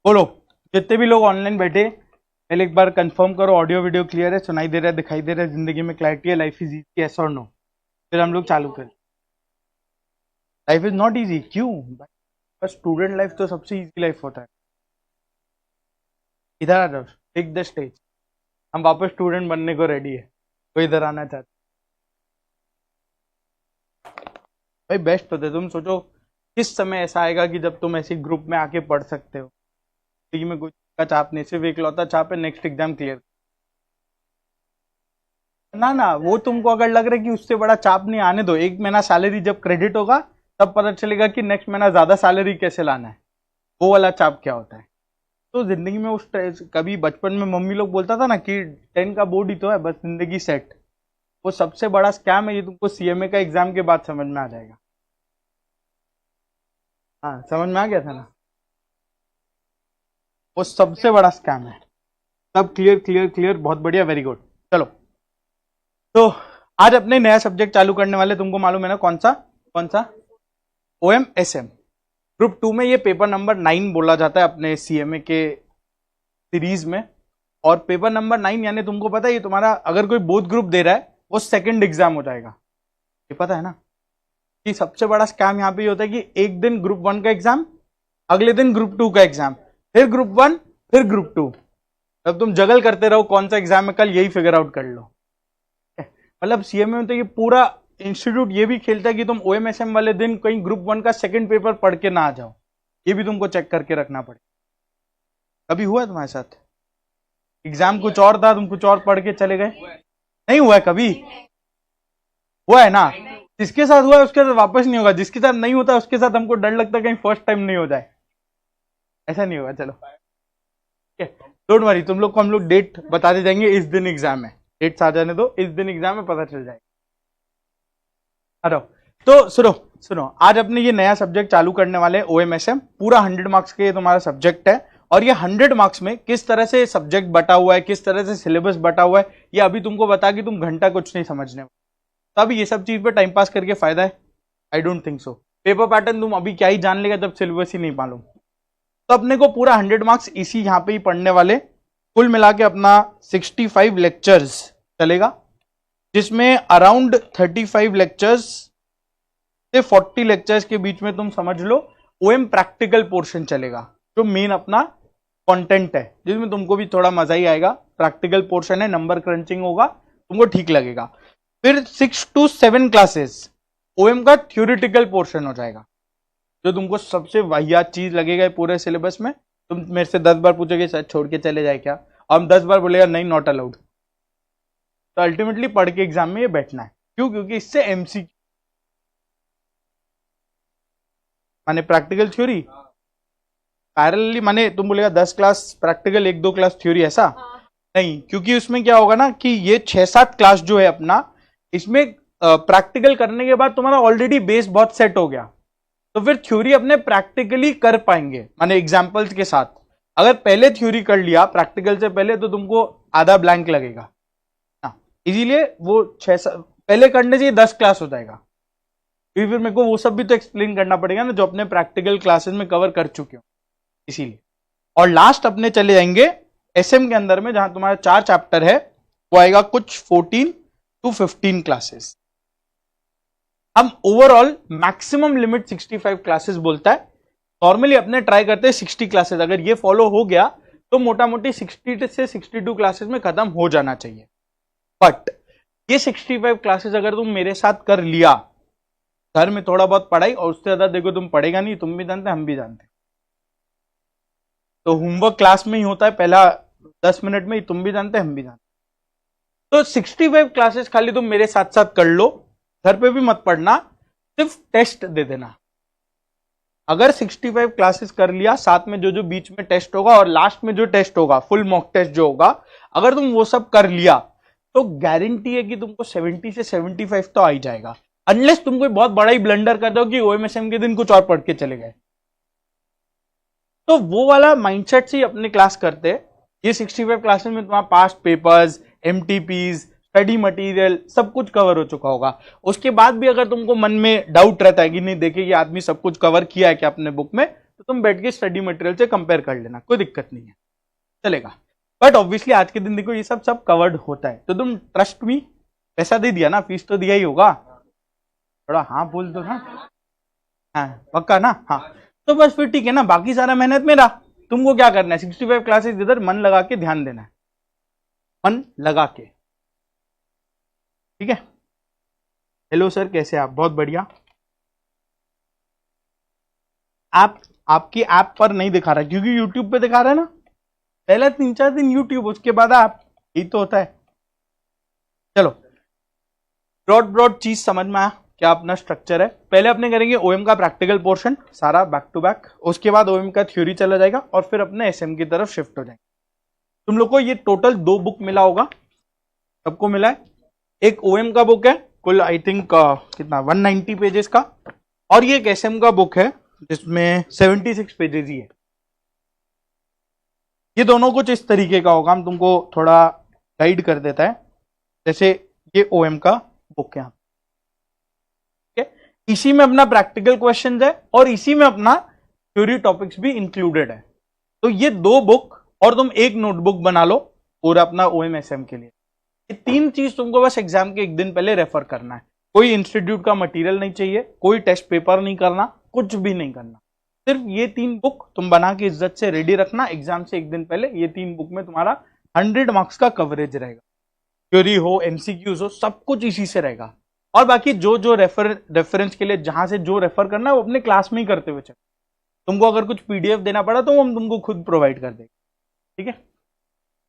बोलो, जितने भी लोग ऑनलाइन बैठे पहले एक बार कंफर्म करो ऑडियो वीडियो क्लियर है, सुनाई दे रहा है, दिखाई दे रहा है, जिंदगी में क्लैरिटी है, लाइफ इज इजी, यस और नो। फिर हम लोग चालू करें। लाइफ इज नॉट इजी, क्यों? बस स्टूडेंट लाइफ तो सबसे इजी लाइफ होता है। इधर आ जाओ, टेक द स्टेज। हम वापस स्टूडेंट बनने को रेडी है, कोई इधर आना चाहते? भाई बेस्ट होते। तुम सोचो किस समय ऐसा आएगा कि जब तुम ऐसे ग्रुप में आके पढ़ सकते हो, जिंदगी में कोई का चाप नहीं, सिर्फ एक लौता चाप है नेक्स्ट एग्जाम क्लियर। ना ना, वो तुमको अगर लग रहा है कि उससे बड़ा चाप नहीं, आने दो। एक महीना सैलरी जब क्रेडिट होगा तब पता चलेगा कि नेक्स्ट महीना ज्यादा सैलरी कैसे लाना है, वो वाला चाप क्या होता है। तो जिंदगी में उस कभी बचपन में मम्मी लोग बोलता था ना कि 10 का बोर्ड ही तो है, बस जिंदगी सेट। वो सबसे बड़ा स्कैम है, ये तुमको सीएमए का एग्जाम के बाद समझ में आ जाएगा। हाँ, समझ में आ गया था ना, वो सबसे बड़ा स्कैम है। सब क्लियर क्लियर क्लियर, बहुत बढ़िया, वेरी गुड। चलो, तो आज अपने नया सब्जेक्ट चालू करने वाले, तुमको मालूम है ना कौन सा? कौन सा? ओएम एसएम। ग्रुप 2 में ये पेपर नंबर 9 बोला जाता है अपने सीएमए के सीरीज में। और पेपर नंबर 9 यानी तुमको पता है ये तुम्हारा, अगर कोई बोथ ग्रुप दे रहा है वो सेकंड एग्जाम हो जाएगा, ये पता है ना? कि सबसे बड़ा स्कैम यहाँ पे ये होता है कि एक दिन ग्रुप 1 का एग्जाम, अगले दिन ग्रुप 2 का एग्जाम, फिर ग्रुप 1, फिर ग्रुप 2। अब तुम जगल करते रहो कौन सा एग्जाम है कल, यही फिगर आउट कर लो। मतलब सीएमए में तो ये पूरा इंस्टीट्यूट ये भी खेलता है कि तुम ओएमएसएम वाले दिन कहीं ग्रुप 1 का सेकंड पेपर पढ़ के ना आ जाओ, ये भी तुमको चेक करके रखना पड़े। कभी हुआ है तुम्हारे साथ? एग्जाम कुछ और था, तुम कुछ और पढ़ के चले गए? नहीं हुआ है कभी? हुआ है ना? जिसके साथ हुआ है उसके साथ वापस नहीं होगा, जिसके साथ नहीं होता उसके साथ हमको डर लगता है कहीं फर्स्ट टाइम नहीं हो जाए। ऐसा नहीं होगा। चलो डोंट वरी, तुम लोग को हम लोग डेट बताते जाएंगे, इस दिन एग्जाम है, डेट्स आ जाने दो, इस दिन एग्जाम है, पता चल जाएगा। तो सुनो सुनो, आज अपने ये नया सब्जेक्ट चालू करने वाले ओएमएसएम, पूरा 100 मार्क्स के तुम्हारा सब्जेक्ट है। और ये 100 मार्क्स में किस तरह से सब्जेक्ट बटा हुआ है, किस तरह से सिलेबस बटा हुआ है, ये अभी तुमको बता कि तुम घंटा कुछ नहीं समझने। तो अभी ये सब चीज पे टाइम पास करके फायदा है? I don't think so. Paper pattern तुम अभी क्या ही जान लेगा जब सिलेबस ही नहीं मालूम। तो अपने को पूरा 100 मार्क्स इसी यहाँ पे ही पढ़ने वाले, कुल मिला के अपना 65 लेक्चर्स चलेगा, जिसमें अराउंड 35 लेक्चर्स से 40 लेक्चर्स के बीच में तुम समझ लो ओएम प्रैक्टिकल पोर्शन चलेगा, जो मेन अपना कंटेंट है, जिसमें तुमको भी थोड़ा मजा ही आएगा। प्रैक्टिकल पोर्शन है, नंबर क्रंचिंग होगा, तुमको ठीक लगेगा। फिर 6 to 7 क्लासेस ओएम का थ्योरेटिकल पोर्शन हो जाएगा, जो तुमको सबसे वाहियात चीज लगेगा पूरे सिलेबस में। तुम मेरे से 10 बार पूछोगे सर छोड़ के चले जाए क्या, और हम 10 बार बोलेगा नहीं, नॉट अलाउड। तो अल्टीमेटली पढ़ के एग्जाम में ये बैठना है। क्यों? क्योंकि इससे एमसी माने प्रैक्टिकल थ्योरी पैरेलली, माने तुम बोलेगा 10 क्लास प्रैक्टिकल, 1-2 क्लास थ्योरी, ऐसा नहीं। क्योंकि उसमें क्या होगा ना कि ये 6-7 क्लास जो है अपना, इसमें प्रैक्टिकल करने के बाद तुम्हारा ऑलरेडी बेस बहुत सेट हो गया, तो फिर थ्योरी अपने प्रैक्टिकली कर पाएंगे, माने एग्जाम्पल्स के साथ। अगर पहले थ्योरी कर लिया प्रैक्टिकल से पहले तो तुमको आधा ब्लैंक लगेगा, इसीलिए वो 6 पहले करने से 10 क्लास हो जाएगा। फिर मेरे को वो सब भी तो एक्सप्लेन करना पड़ेगा ना जो अपने प्रैक्टिकल क्लासेस में कवर कर चुके हो, इसीलिए। और लास्ट अपने चले जाएंगे एसएम के अंदर में, जहां तुम्हारा 4 चैप्टर है, वो आएगा कुछ 14 to 15 क्लासेस। हम ओवरऑल मैक्सिमम लिमिट 65 क्लासेस बोलता है, नॉर्मली अपने ट्राई करते हैं 60 क्लासेस। अगर ये फॉलो हो गया तो मोटा मोटी 60 से 62 क्लासेस में खत्म हो जाना चाहिए। बट ये 65 क्लासेस अगर तुम मेरे साथ कर लिया, घर में थोड़ा बहुत पढ़ाई, और उससे ज्यादा देखो तुम पढ़ेगा नहीं, तुम भी जानते हम भी जानते। तो होमवर्क क्लास में ही होता है, पहला 10 मिनट में ही, तुम भी जानते हम भी जानते। तो 65 क्लासेस खाली तुम मेरे साथ साथ कर लो, घर पे भी मत पढ़ना, सिर्फ टेस्ट दे देना। अगर 65 क्लासेस कर लिया, साथ में जो जो बीच में टेस्ट होगा और लास्ट में जो टेस्ट होगा, फुल मॉक टेस्ट जो होगा, अगर तुम वो सब कर लिया तो गारंटी है कि तुमको 70 से 75 तो आ ही जाएगा। अनलेस तुम कोई बहुत बड़ा ही ब्लंडर कर दो कि ओएमएसएम के दिन कुछ और पढ़ के चले गए, तो वो वाला माइंडसेट से ही अपने क्लास करते हैं। ये 65 क्लासेस में तुम्हारा पास्ट पेपर्स, एमटीपीज, स्टडी मटेरियल सब कुछ कवर हो चुका होगा। उसके बाद भी अगर तुमको मन में डाउट रहता है कि नहीं देखिए ये आदमी सब कुछ कवर किया है क्या अपने बुक में, तो तुम बैठ के स्टडी मटेरियल से कंपेयर कर लेना, कोई दिक्कत नहीं है, चलेगा। बट ऑब्वियसली आज के दिन देखो ये सब कवर्ड होता है, तो तुम ट्रस्ट मी, पैसा दे दिया ना, फीस तो दिया ही होगा, थोड़ा हाँ बोल दो ना, हाँ पक्का ना, हाँ तो बस फिर ठीक है ना, बाकी सारा मेहनत मेरा, तुमको क्या करना है 65 क्लासेस इधर मन लगा के ध्यान देना है, मन लगा के, ठीक है। हेलो सर कैसे आप, बहुत बढ़िया। आपकी ऐप पर नहीं दिखा रहा क्योंकि यूट्यूब पे दिखा रहा है ना, पहले 3-4 दिन यूट्यूब, उसके बाद ऐप, यही तो होता है। चलो ब्रॉड चीज समझ में आया क्या अपना स्ट्रक्चर है। पहले अपने करेंगे ओएम का प्रैक्टिकल पोर्शन सारा बैक टू बैक, उसके बाद ओएम का थ्योरी चला जाएगा और फिर अपने एसएम की तरफ शिफ्ट हो जाएंगे। तुम लोग को ये टोटल 2 बुक मिला होगा, सबको मिला है। एक ओएम का बुक है कुल आई थिंक कितना 190 पेजेस का, और ये एक एसएम का बुक है जिसमें 76 पेजेस ही है। ये दोनों कुछ इस तरीके का होगा, हम तुमको थोड़ा गाइड कर देता है। जैसे ये ओएम का बुक है, ठीक है, इसी में अपना प्रैक्टिकल क्वेश्चंस है और इसी में अपना थ्योरी टॉपिक्स भी इंक्लूडेड है। तो ये 2 बुक और तुम एक नोटबुक बना लो पूरा अपना ओएम एसएम के लिए। ये 3 चीज तुमको बस एग्जाम के एक दिन पहले रेफर करना है। कोई इंस्टीट्यूट का मटेरियल नहीं चाहिए, कोई टेस्ट पेपर नहीं करना, कुछ भी नहीं करना, सिर्फ ये 3 बुक तुम बना के इज्जत से रेडी रखना। एग्जाम से एक दिन पहले ये 3 बुक में तुम्हारा 100 मार्क्स का कवरेज रहेगा, थ्योरी हो एमसीक्यूज हो सब कुछ इसी से रहेगा। और बाकी जो रेफरेंस के लिए जहां से जो रेफर करना है वो अपने क्लास में ही करते हुए चलो। तुमको अगर कुछ पीडीएफ देना पड़ा तो हम तुमको खुद प्रोवाइड कर देंगे, ठीक है।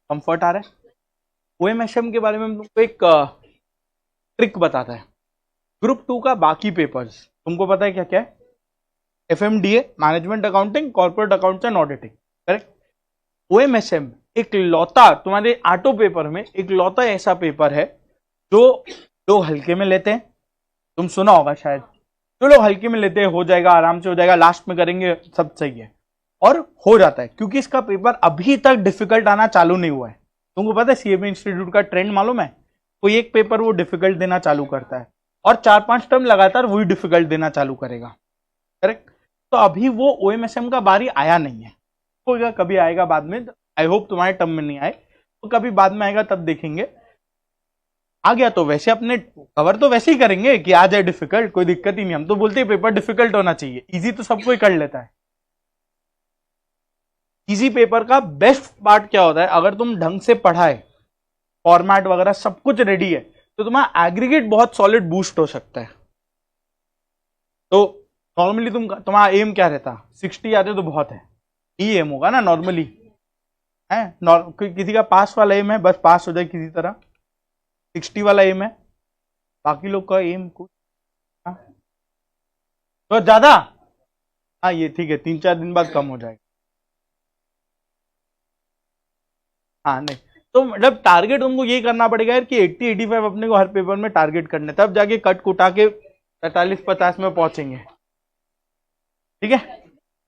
कंफर्ट आ रहा है। ओएमएसएम के बारे में हम तुमको एक ट्रिक बताता है। ग्रुप 2 का बाकी पेपर्स तुमको पता है क्या क्या है? FMDA, management accounting, corporate accounts and auditing, correct. OMSM एक लौता तुम्हारे ऑटो पेपर में एक लौता ऐसा पेपर है जो लोग हल्के में लेते हैं। तुम सुना होगा शायद, जो लोग हल्के में लेते हैं हो जाएगा, आराम से हो जाएगा, लास्ट में करेंगे सब सही है, और हो जाता है क्योंकि इसका पेपर अभी तक डिफिकल्ट आना चालू नहीं हुआ है। तुमको पता है सीएमए इंस्टीट्यूट का ट्रेंड मालूम है? कोई एक पेपर वो डिफिकल्ट देना चालू करता है और 4-5 टर्म लगातार वही डिफिकल्ट देना चालू करेगा, करेक्ट। तो अभी वो ओएमएसएम का बारी आया नहीं है, होगा कभी आएगा बाद में। आई होप तुम्हारे टर्म में नहीं आए, तो कभी बाद में आएगा तब देखेंगे। आ गया तो वैसे अपने कवर तो वैसे ही करेंगे कि आ जाए डिफिकल्ट, कोई दिक्कत ही नहीं। हम तो बोलते हैं पेपर डिफिकल्ट होना चाहिए, इजी तो सब कोई कर लेता है। इजी पेपर का बेस्ट पार्ट क्या होता है, अगर तुम ढंग से पढ़ाए, फॉर्मेट वगैरह सब कुछ रेडी है, तो तुम्हारा एग्रीगेट बहुत सॉलिड बूस्ट हो सकता है। तो नॉर्मली तुम्हारा एम क्या रहता, 60 आते तो बहुत है, ये एम होगा ना नॉर्मली है। किसी का पास वाला एम है, बस पास हो जाए किसी तरह, 60 वाला एम है। बाकी लोग का एम कुछ तो ज्यादा, हाँ ये ठीक है, 3-4 दिन बाद कम हो जाएगा। हाँ नहीं तो मतलब टारगेट उनको यही करना पड़ेगा यार कि 80-85 अपने को हर पेपर में टारगेट करने, तब जाके कट कुटा के 45-50 में पहुंचेंगे, ठीक है।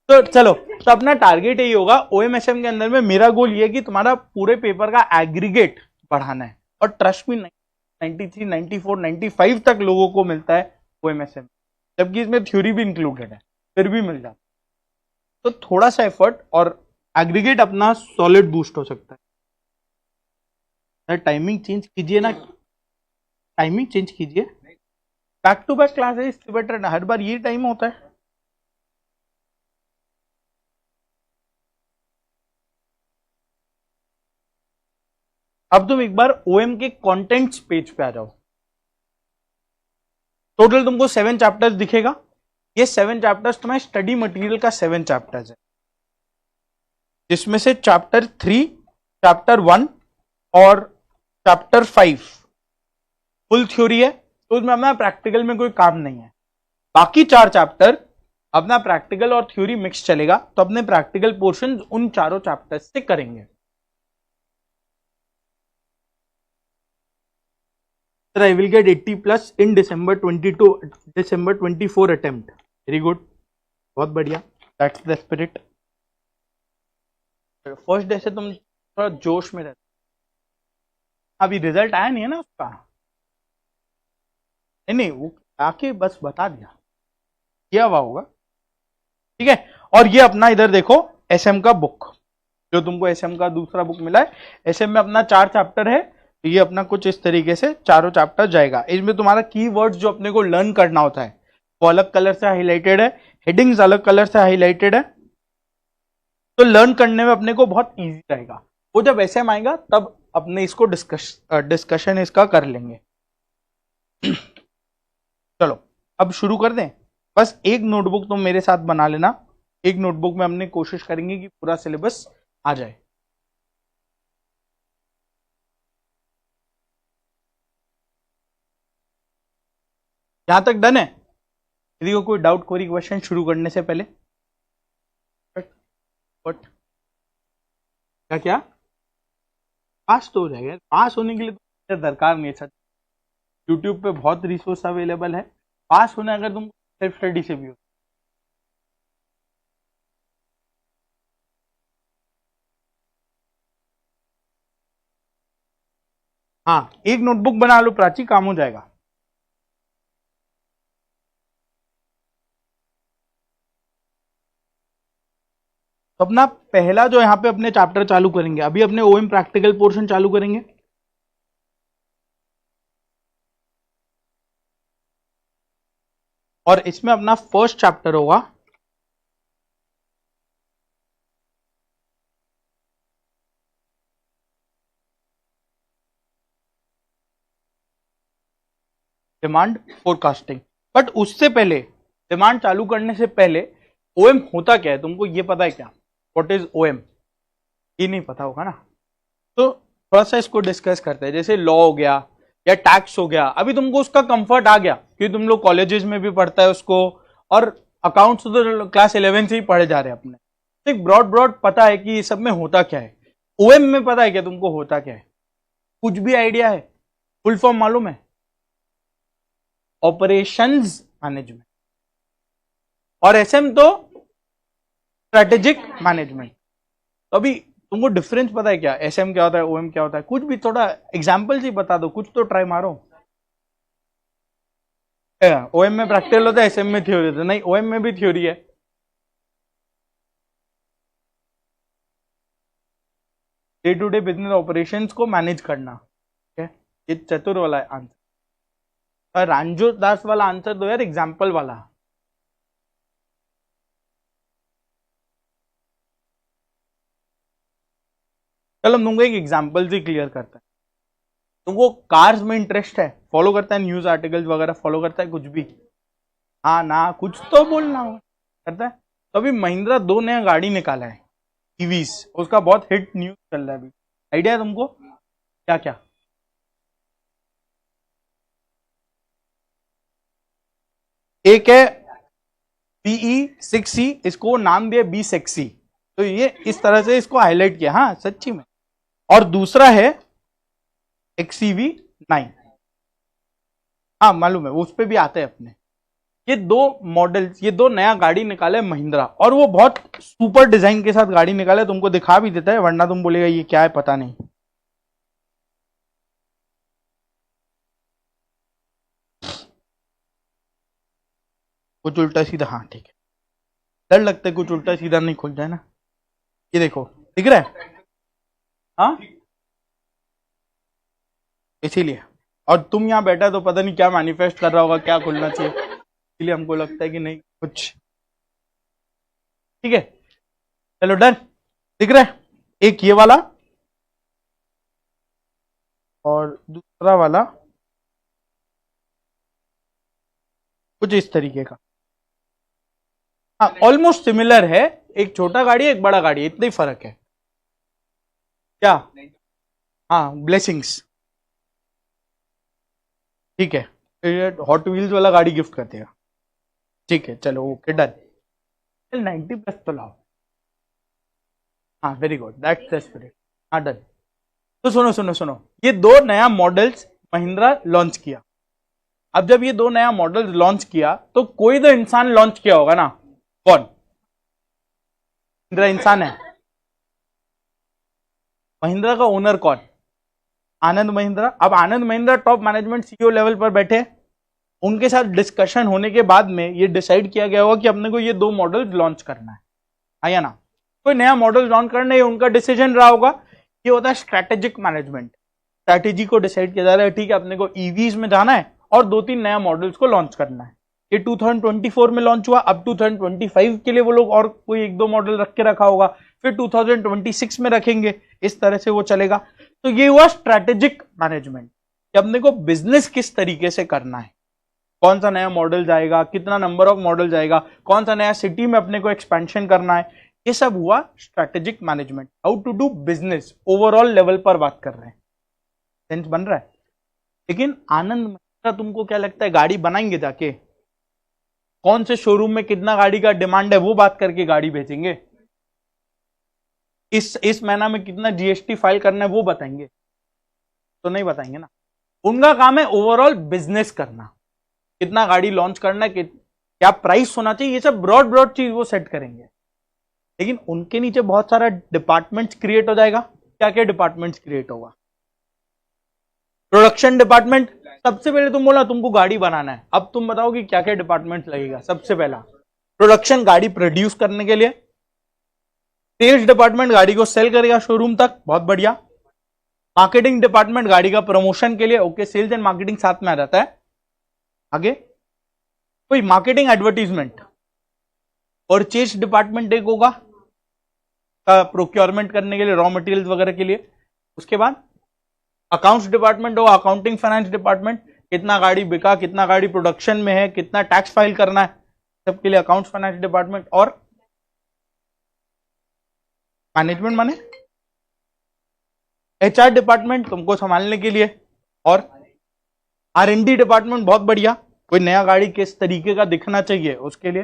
तो चलो, तो अपना टारगेट यही होगा ओएमएसएम के अंदर में। मेरा गोल ये है कि तुम्हारा पूरे पेपर का एग्रीगेट बढ़ाना है, और ट्रस्ट भी 93, 94, 95 तक लोगों को मिलता है ओएमएसएम, जबकि इसमें थ्योरी भी इंक्लूडेड है, फिर भी मिल जाता। तो थोड़ा सा एफर्ट और एग्रीगेट अपना सॉलिड बूस्ट हो सकता है। टाइमिंग चेंज कीजिए ना, टाइमिंग चेंज कीजिए, बैक टू बैक क्लास है, इससे बेटर हर बार ये टाइम होता है। अब तुम एक बार ओएम के कंटेंट्स पेज पे आ जाओ। टोटल तुमको 7 चैप्टर्स दिखेगा। ये 7 चैप्टर्स तुम्हारे स्टडी मटेरियल का 7 चैप्टर्स है, जिसमें से चैप्टर 3, चैप्टर 1 और चैप्टर 5 फुल थ्योरी है, तो उसमें अपना प्रैक्टिकल में कोई काम नहीं है। बाकी 4 चैप्टर अपना प्रैक्टिकल और थ्योरी मिक्स चलेगा, तो अपने प्रैक्टिकल पोर्शन उन चारों चैप्टर्स से करेंगे। I will get 80+ in December 24 attempt. Very good, बहुत बढ़िया, that's the spirit. First day से तुम थोड़ा जोश में रहते। अभी रिजल्ट आया नहीं है ना उसका, नहीं वो आके बस बता दिया, किया हुआ होगा, ठीक है। और ये अपना इधर देखो एसएम का बुक, जो तुमको एसएम का दूसरा बुक मिला है, एसएम में अपना 4 चैप्टर है, तो ये अपना कुछ इस तरीके से चारों चैप्टर जाएगा। इसमें तुम्हारा कीवर्ड्स जो अपने को लर्न करना होता है वो अलग कलर से हाईलाइटेड है, हेडिंग्स अलग कलर से हाईलाइटेड है, तो लर्न करने में अपने को बहुत इजी रहेगा। वो जब एसएम आएगा तब अपने इसको डिस्कशन इसका कर लेंगे। चलो अब शुरू कर दें। बस एक नोटबुक तुम मेरे साथ बना लेना, एक नोटबुक में हमने कोशिश करेंगे कि पूरा सिलेबस आ जाए। यहां तक डन है? यदि को कोई डाउट कोई क्वेश्चन शुरू करने से पहले? क्या पास तो हो जाएगा, पास होने के लिए तो दरकार नहीं है। यूट्यूब पे बहुत रिसोर्स अवेलेबल है, पास होना अगर तुम सेल्फ स्टडी से भी हो। हाँ एक नोटबुक बना लो प्राची, काम हो जाएगा। तो अपना पहला जो यहाँ पे अपने चैप्टर चालू करेंगे, अभी अपने ओएम प्रैक्टिकल पोर्शन चालू करेंगे। और इसमें अपना फर्स्ट चैप्टर होगा डिमांड फोरकास्टिंग। बट उससे पहले, डिमांड चालू करने से पहले ओएम होता क्या है तुमको ये पता है क्या? What is OM? ये नहीं पता होगा ना, तो थोड़ा सा इसको डिस्कस करते हैं। जैसे लॉ हो गया या टैक्स हो गया, अभी तुमको उसका कंफर्ट आ गया क्योंकि तुम लोग कॉलेजेस में भी पढ़ता है उसको, और अकाउंट्स तो क्लास 11 से ही पढ़े जा रहे हैं अपने, तो एक ब्रॉड ब्रॉड पता है कि ये सब में होता क्या है। ओएम में पता है क्या तुमको होता क्या है? कुछ भी आइडिया है? फुल फॉर्म मालूम है? Operations management. और एसएम तो स्ट्रेटेजिक मैनेजमेंट। तो अभी तुमको डिफरेंस पता है क्या? एसएम क्या होता है, ओएम क्या होता है? कुछ भी थोड़ा एग्जांपल से बता दो, कुछ तो ट्राई मारो। ओएम में प्रैक्टिकल होता है, एसएम में थ्योरी होता है। नहीं, ओएम में भी थ्योरी है। Day to day business operations को मैनेज करना, ठीक है? ये चतुर वाला आंसर। रांजो दास वाला आंसर दो यार, एग्जाम्पल वाला। चलो हम तुमको एक एग्जाम्पल से क्लियर करते हैं। तुमको कार्स में इंटरेस्ट है, फॉलो करता है न्यूज आर्टिकल्स वगैरह, फॉलो करता है कुछ भी? हाँ ना, कुछ तो बोलना हो करता है। तो अभी महिंद्रा 2 नया गाड़ी निकाला है ईवीस, उसका बहुत हिट न्यूज चल रहा है अभी। आइडिया है तुमको क्या क्या? एक है BE6C, इसको नाम दिया बी सेक्सी, तो ये इस तरह से इसको हाईलाइट किया, हाँ सच्ची में। और दूसरा है XCV9, हाँ मालूम है, उस पर भी आते हैं अपने। ये 2 मॉडल्स, ये 2 नया गाड़ी निकाले महिंद्रा, और वो बहुत सुपर डिजाइन के साथ गाड़ी निकाले। तुमको दिखा भी देता है, वरना तुम बोलेगा ये क्या है पता नहीं। कुछ उल्टा सीधा, हाँ ठीक है, डर लगता है कुछ उल्टा सीधा नहीं खुल जाए ना। ये देखो दिख रहा है, हाँ इसीलिए। और तुम यहाँ बैठा तो पता नहीं क्या मैनिफेस्ट कर रहा होगा, क्या खुलना चाहिए, इसलिए हमको लगता है कि नहीं कुछ, ठीक है। चलो डन, दिख रहा है एक ये वाला और दूसरा वाला कुछ इस तरीके का। हाँ ऑलमोस्ट सिमिलर है, एक छोटा गाड़ी है एक बड़ा गाड़ी है, इतना ही फर्क है। क्या? हाँ ब्लेसिंग्स, ठीक है, हॉट व्हील्स वाला गाड़ी गिफ्ट कर देगा, ठीक है। चलो ओके डन, 90+ तो लाओ, हाँ very good, that's the spirit, हाँ डन। तो सुनो सुनो सुनो, ये 2 नया मॉडल्स महिंद्रा लॉन्च किया। अब जब ये 2 नया मॉडल्स लॉन्च किया तो कोई तो इंसान लॉन्च किया होगा ना, कौन? महिंद्रा इंसान है। महिंद्रा का ओनर कौन? आनंद महिंद्रा। अब Anand Mahindra top management CEO level पर बैठे, उनके साथ डिस्कशन होने के बाद में ये डिसाइड किया गया होगा कि अपने को ये 2 मॉडल लॉन्च करना है। है या ना। कोई नया मॉडल लॉन्च करना है उनका डिसीजन रहा होगा, ये होता है स्ट्रैटेजिक मैनेजमेंट। स्ट्रैटेजी को डिसाइड किया जा रहा है, ठीक है अपने को ईवीज में जाना है और 2-3 नया मॉडल्स को लॉन्च करना है। ये 2024 में लॉन्च हुआ, अब 2025 के लिए वो लोग और कोई 1-2 मॉडल रख के रखा होगा, फिर 2026 में रखेंगे, इस तरह से वो चलेगा। तो ये हुआ स्ट्रैटेजिक मैनेजमेंट कि अपने को बिजनेस किस तरीके से करना है, कौन सा नया मॉडल जाएगा, कितना नंबर ऑफ मॉडल जाएगा, कौन सा नया सिटी में अपने को एक्सपेंशन करना है, ये सब हुआ strategic management. How to do business overall level पर बात कर रहे हैं, सेंस बन रहा है। लेकिन आनंद महिंद्रा तुमको क्या लगता है गाड़ी बनाएंगे जाके, कौन से शोरूम में कितना गाड़ी का डिमांड है वो बात करके गाड़ी बेचेंगे, इस महीना में कितना जीएसटी फाइल करना है वो बताएंगे? तो नहीं बताएंगे ना। उनका काम है ओवरऑल बिजनेस करना, कितना गाड़ी लॉन्च करना है, क्या प्राइस होना चाहिए, ये सब ब्रॉड चीज वो सेट करेंगे। लेकिन उनके नीचे बहुत सारा डिपार्टमेंट्स क्रिएट हो जाएगा। क्या क्या डिपार्टमेंट्स क्रिएट होगा? प्रोडक्शन डिपार्टमेंट, सबसे पहले तुम बोला तुमको गाड़ी बनाना है, अब तुम बताओ कि क्या क्या डिपार्टमेंट लगेगा। सबसे पहला प्रोडक्शन, गाड़ी प्रोड्यूस करने के लिए। सेल्स डिपार्टमेंट गाड़ी को सेल करेगा शोरूम तक, बहुत बढ़िया। मार्केटिंग डिपार्टमेंट गाड़ी का प्रमोशन के लिए, ओके सेल्स एंड मार्केटिंग साथ में आ जाता है। आगे कोई मार्केटिंग एडवर्टीजमेंट। परचेज डिपार्टमेंट एक होगा का प्रोक्योरमेंट करने के लिए, रॉ मटेरियल्स वगैरह के लिए। उसके बाद अकाउंट्स डिपार्टमेंट होगा, अकाउंटिंग फाइनेंस डिपार्टमेंट, कितना गाड़ी बिका, कितना गाड़ी प्रोडक्शन में है, कितना टैक्स फाइल करना है, सबके लिए अकाउंट्स फाइनेंस डिपार्टमेंट। और मैनेजमेंट माने एचआर डिपार्टमेंट तुमको संभालने के लिए। और आर&डी डिपार्टमेंट, बहुत बढ़िया, कोई नया गाड़ी किस तरीके का दिखना चाहिए उसके लिए।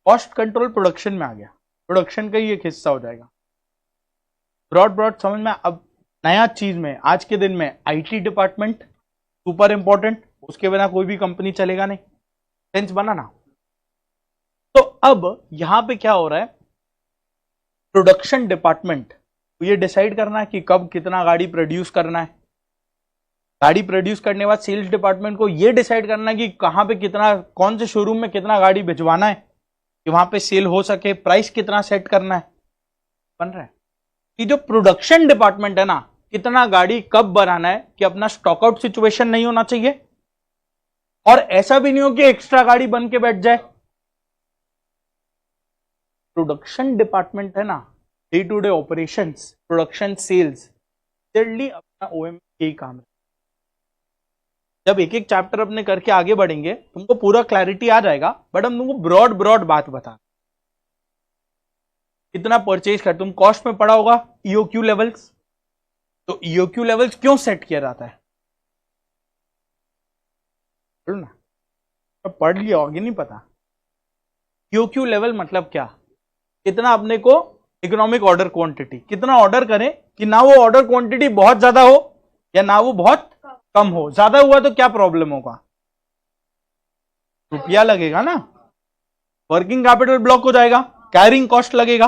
कॉस्ट कंट्रोल प्रोडक्शन में आ गया, प्रोडक्शन का ही एक हिस्सा हो जाएगा। ब्रॉड समझ में। अब नया चीज में आज के दिन में आईटी डिपार्टमेंट सुपर इंपॉर्टेंट, उसके बिना कोई भी कंपनी चलेगा नहीं, सेंस बना ना। तो अब यहां पे क्या हो रहा है, प्रोडक्शन डिपार्टमेंट ये डिसाइड करना है कि कब कितना गाड़ी प्रोड्यूस करना है। गाड़ी प्रोड्यूस करने के बाद सेल्स डिपार्टमेंट को ये डिसाइड करना है कि कहां पे कितना, कौन से शोरूम में कितना गाड़ी भिजवाना है कि वहां पे सेल हो सके, प्राइस कितना सेट करना है, बन रहा है। कि जो प्रोडक्शन डिपार्टमेंट है ना, कितना गाड़ी कब बनाना है कि अपना स्टॉकआउट सिचुएशन नहीं होना चाहिए और ऐसा भी नहीं हो कि एक्स्ट्रा गाड़ी बन के बैठ जाए। प्रोडक्शन डिपार्टमेंट है ना, day to day operations, production, sales, जल्दी अपना ओएम यही काम है। जब एक एक चैप्टर अपने करके आगे बढ़ेंगे तुमको पूरा क्लैरिटी आ जाएगा, बट हम तुमको ब्रॉड बात बता। कितना परचेज कर, तुम कॉस्ट में पढ़ा होगा ईओक्यू लेवल्स, तो ईओक्यू लेवल्स क्यों सेट किया जाता है, ना तो पढ़ लिया होगी, नहीं पता। ईओक्यू लेवल मतलब क्या, कितना अपने को इकोनॉमिक ऑर्डर क्वांटिटी, कितना ऑर्डर करें कि ना वो ऑर्डर क्वांटिटी बहुत ज्यादा हो या ना वो बहुत कम हो। ज्यादा हुआ तो क्या प्रॉब्लम होगा, रुपया लगेगा ना, वर्किंग कैपिटल ब्लॉक हो जाएगा, कैरिंग कॉस्ट लगेगा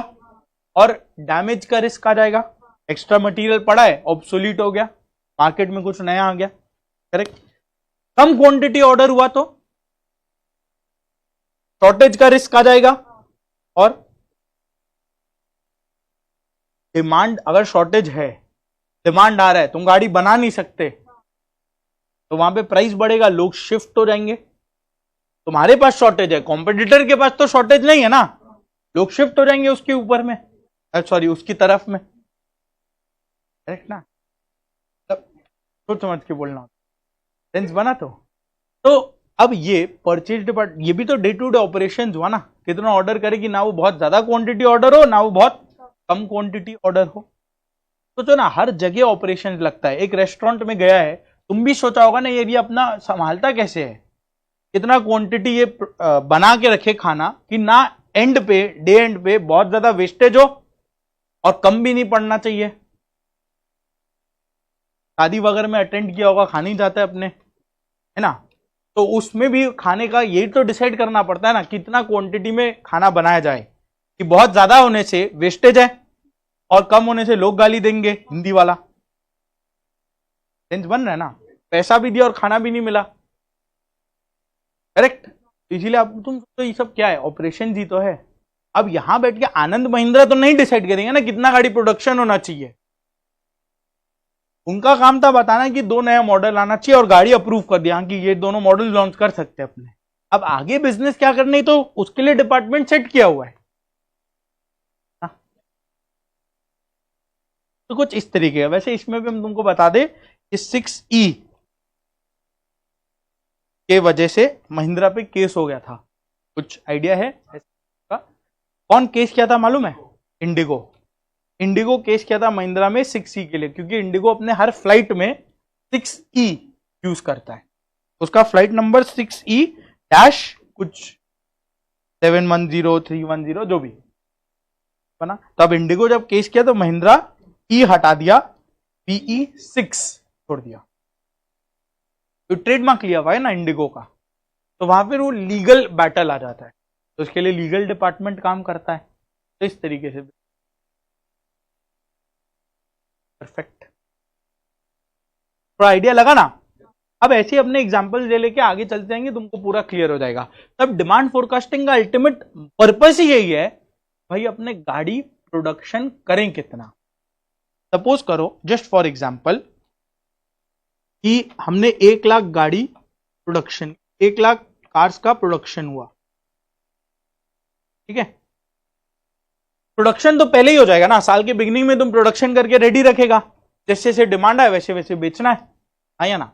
और डैमेज का रिस्क आ जाएगा। एक्स्ट्रा मटेरियल पड़ा है, ऑब्सोलीट हो गया, मार्केट में कुछ नया आ गया, करेक्ट। कम क्वांटिटी ऑर्डर हुआ तो शॉर्टेज का रिस्क आ जाएगा। और डिमांड, अगर शॉर्टेज है, डिमांड आ रहा है, तुम गाड़ी बना नहीं सकते, तो वहां पे प्राइस बढ़ेगा, लोग शिफ्ट हो जाएंगे। तुम्हारे पास शॉर्टेज है, कॉम्पिटिटर के पास तो शॉर्टेज नहीं है ना, लोग शिफ्ट हो जाएंगे उसके ऊपर में, सॉरी उसकी तरफ में, करेक्ट ना। सोच समझ के बोलना, सेंस बना। तो अब ये परचेज डिपार्टमेंट, ये भी तो डे टू डे ऑपरेशन हुआ ना, कितना ऑर्डर करेगी, ना वो बहुत ज्यादा क्वांटिटी ऑर्डर हो ना वो बहुत कम क्वांटिटी ऑर्डर हो। तो जो ना हर जगह ऑपरेशन लगता है। एक रेस्टोरेंट में गया है, तुम भी सोचा होगा ना ये भी अपना संभालता कैसे है, कितना क्वांटिटी ये बना के रखे खाना कि ना एंड पे, डे एंड पे बहुत ज्यादा वेस्टेज हो और कम भी नहीं पड़ना चाहिए। शादी वगैरह में अटेंड किया होगा, खाने जाता है अपने, है ना, तो उसमें भी खाने का यही तो डिसाइड करना पड़ता है ना, कितना क्वांटिटी में खाना बनाया जाए कि बहुत ज्यादा होने से वेस्टेज है और कम होने से लोग गाली देंगे, हिंदी वाला, सेंस बन रहा है ना, पैसा भी दिया और खाना भी नहीं मिला, करेक्ट। इसीलिए अब तुम तो ये सब क्या है, ऑपरेशन ही तो है। अब यहां बैठ के आनंद महिंद्रा तो नहीं डिसाइड करेंगे ना कितना गाड़ी प्रोडक्शन होना चाहिए। उनका काम था बताना कि 2 नया मॉडल आना चाहिए और गाड़ी अप्रूव कर दिया कि ये दोनों मॉडल लॉन्च कर सकते हैं अपने। अब आगे बिजनेस क्या करनी तो उसके लिए डिपार्टमेंट सेट किया हुआ है। तो कुछ इस तरीके का। वैसे इसमें भी हम तुमको बता दें कि 6E के वजह से महिंद्रा पे केस हो गया था, कुछ आइडिया है का? कौन केस किया था मालूम है? इंडिगो। इंडिगो केस किया था महिंद्रा में 6E के लिए, क्योंकि इंडिगो अपने हर फ्लाइट में 6E यूज करता है। उसका फ्लाइट नंबर 6E डैश कुछ 710 310 जो भी बना। तब इंडिगो जब केस किया तो महिंद्रा E हटा दिया, PE6 छोड़ दिया। तो ट्रेडमार्क लिया हुआ है ना इंडिगो का, तो वहां पर वो लीगल बैटल आ जाता है, तो उसके लिए लीगल डिपार्टमेंट काम करता है। तो इस तरीके से परफेक्ट, थोड़ा आइडिया लगा ना? अब ऐसे अपने एग्जांपल ले लेके आगे चलते जाएंगे, तुमको पूरा क्लियर हो जाएगा। तब डिमांड फोरकास्टिंग का अल्टीमेट पर्पस ही यही है भाई, अपने गाड़ी प्रोडक्शन करें कितना। सपोज करो जस्ट फॉर एग्जांपल कि हमने 1 लाख गाड़ी प्रोडक्शन, 1 लाख कार्स का प्रोडक्शन हुआ, ठीक है। प्रोडक्शन तो पहले ही हो जाएगा ना, साल के बिगिनिंग में तुम प्रोडक्शन करके रेडी रखेगा, जैसे जैसे डिमांड है वैसे वैसे बेचना है, हाँ या ना?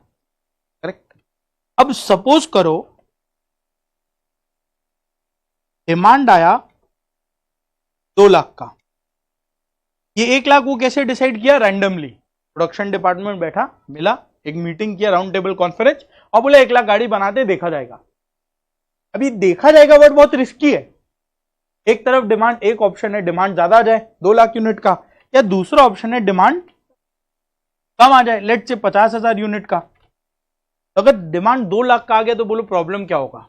करेक्ट। अब सपोज करो डिमांड आया 2 लाख का, ये 1 लाख वो कैसे डिसाइड किया? रैंडमली। प्रोडक्शन डिपार्टमेंट बैठा, मिला, एक मीटिंग किया, राउंड टेबल कॉन्फ्रेंस, और बोले 1 लाख गाड़ी बनाते देखा जाएगा। अभी देखा जाएगा वर्ड बहुत रिस्की है। एक तरफ डिमांड, एक ऑप्शन है डिमांड ज्यादा आ जाए 2 लाख यूनिट का, या दूसरा ऑप्शन है डिमांड कम आ जाए, लेट से 50,000 यूनिट का। तो अगर डिमांड 2 लाख का आ गया तो बोलो प्रॉब्लम क्या होगा?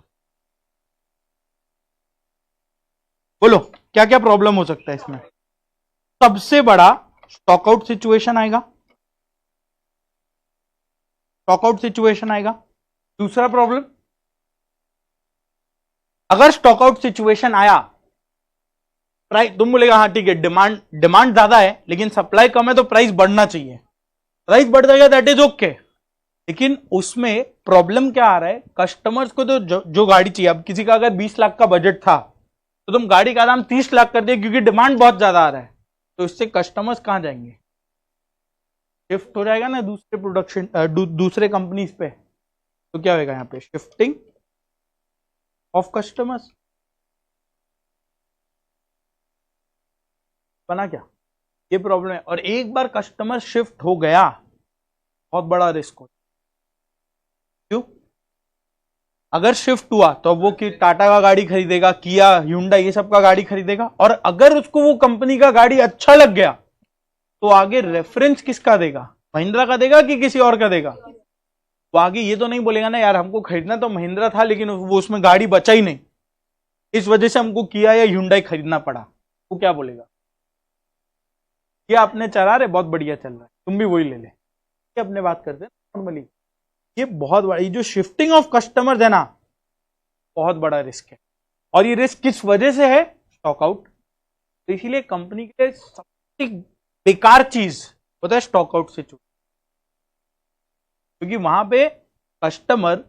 बोलो क्या क्या प्रॉब्लम हो सकता है इसमें? सबसे बड़ा स्टॉकआउट सिचुएशन आएगा, स्टॉकआउट सिचुएशन आएगा। दूसरा प्रॉब्लम, अगर स्टॉकआउट सिचुएशन आया, प्राइस, तुम बोलेगा हाँ ठीक है डिमांड ज्यादा है लेकिन सप्लाई कम है तो प्राइस बढ़ना चाहिए, प्राइस बढ़ जाएगा दैट इज ओके। लेकिन उसमें प्रॉब्लम क्या आ रहा है? कस्टमर्स को तो जो गाड़ी चाहिए, अब किसी का अगर 20 लाख का बजट था तो तुम गाड़ी का दाम 30 लाख कर दिए क्योंकि डिमांड बहुत ज्यादा आ रहा है, तो इससे कस्टमर्स कहां जाएंगे? शिफ्ट हो जाएगा ना दूसरे प्रोडक्शन, दूसरे कंपनीज पे। तो क्या होगा यहां पे? Shifting of customers. बना क्या? ये प्रॉब्लम है। और एक बार कस्टमर शिफ्ट हो गया बहुत बड़ा रिस्क हो। क्यों? अगर शिफ्ट हुआ तो अब वो टाटा का गाड़ी खरीदेगा, किया, ह्यूंडई, ये सब का गाड़ी खरीदेगा, और अगर उसको वो कंपनी का गाड़ी अच्छा लग गया तो आगे रेफरेंस किसका देगा? महिंद्रा का देगा कि किसी और का देगा? वो आगे ये तो नहीं बोलेगा ना यार हमको खरीदना तो महिंद्रा था लेकिन वो उसमें गाड़ी बचा ही नहीं, इस वजह से हमको किया या ह्यूंडई खरीदना पड़ा। वो क्या बोलेगा? ये आपने चला रहे बहुत बढ़िया चल रहा है, तुम भी वही ले ले। ये अपने बात करते हैं नॉर्मली। ये बहुत बड़ा, ये जो शिफ्टिंग ऑफ कस्टमर्स है ना, बहुत बड़ा रिस्क है। और ये रिस्क किस वजह से है? स्टॉकआउट। तो इसीलिए कंपनी के लिए सबसे बेकार चीज होता है स्टॉकआउट सिचुएशन, क्योंकि वहां पे कस्टमर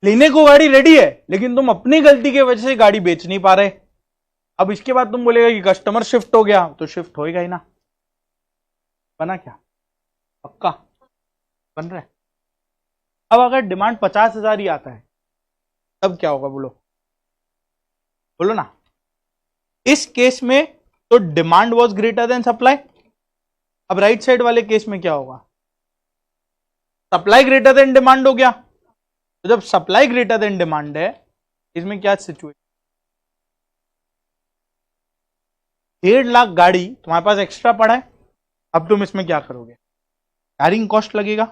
लेने को गाड़ी रेडी है लेकिन तुम अपनी गलती की वजह से गाड़ी बेच नहीं पा रहे। अब इसके बाद तुम बोलेगा कि कस्टमर शिफ्ट हो गया, तो शिफ्ट होएगा ही ना। बना क्या? पक्का बन रहा है। अब अगर डिमांड 50,000 ही आता है तब क्या होगा? बोलो बोलो ना। इस केस में तो demand was greater than supply. अब राइट साइड वाले केस में क्या होगा? सप्लाई ग्रेटर देन डिमांड हो गया। तो जब सप्लाई ग्रेटर देन डिमांड है, इसमें क्या सिचुएशन? 1.5 लाख गाड़ी तुम्हारे पास एक्स्ट्रा पड़ा है, अब तुम इसमें क्या करोगे? कैरिंग कॉस्ट लगेगा,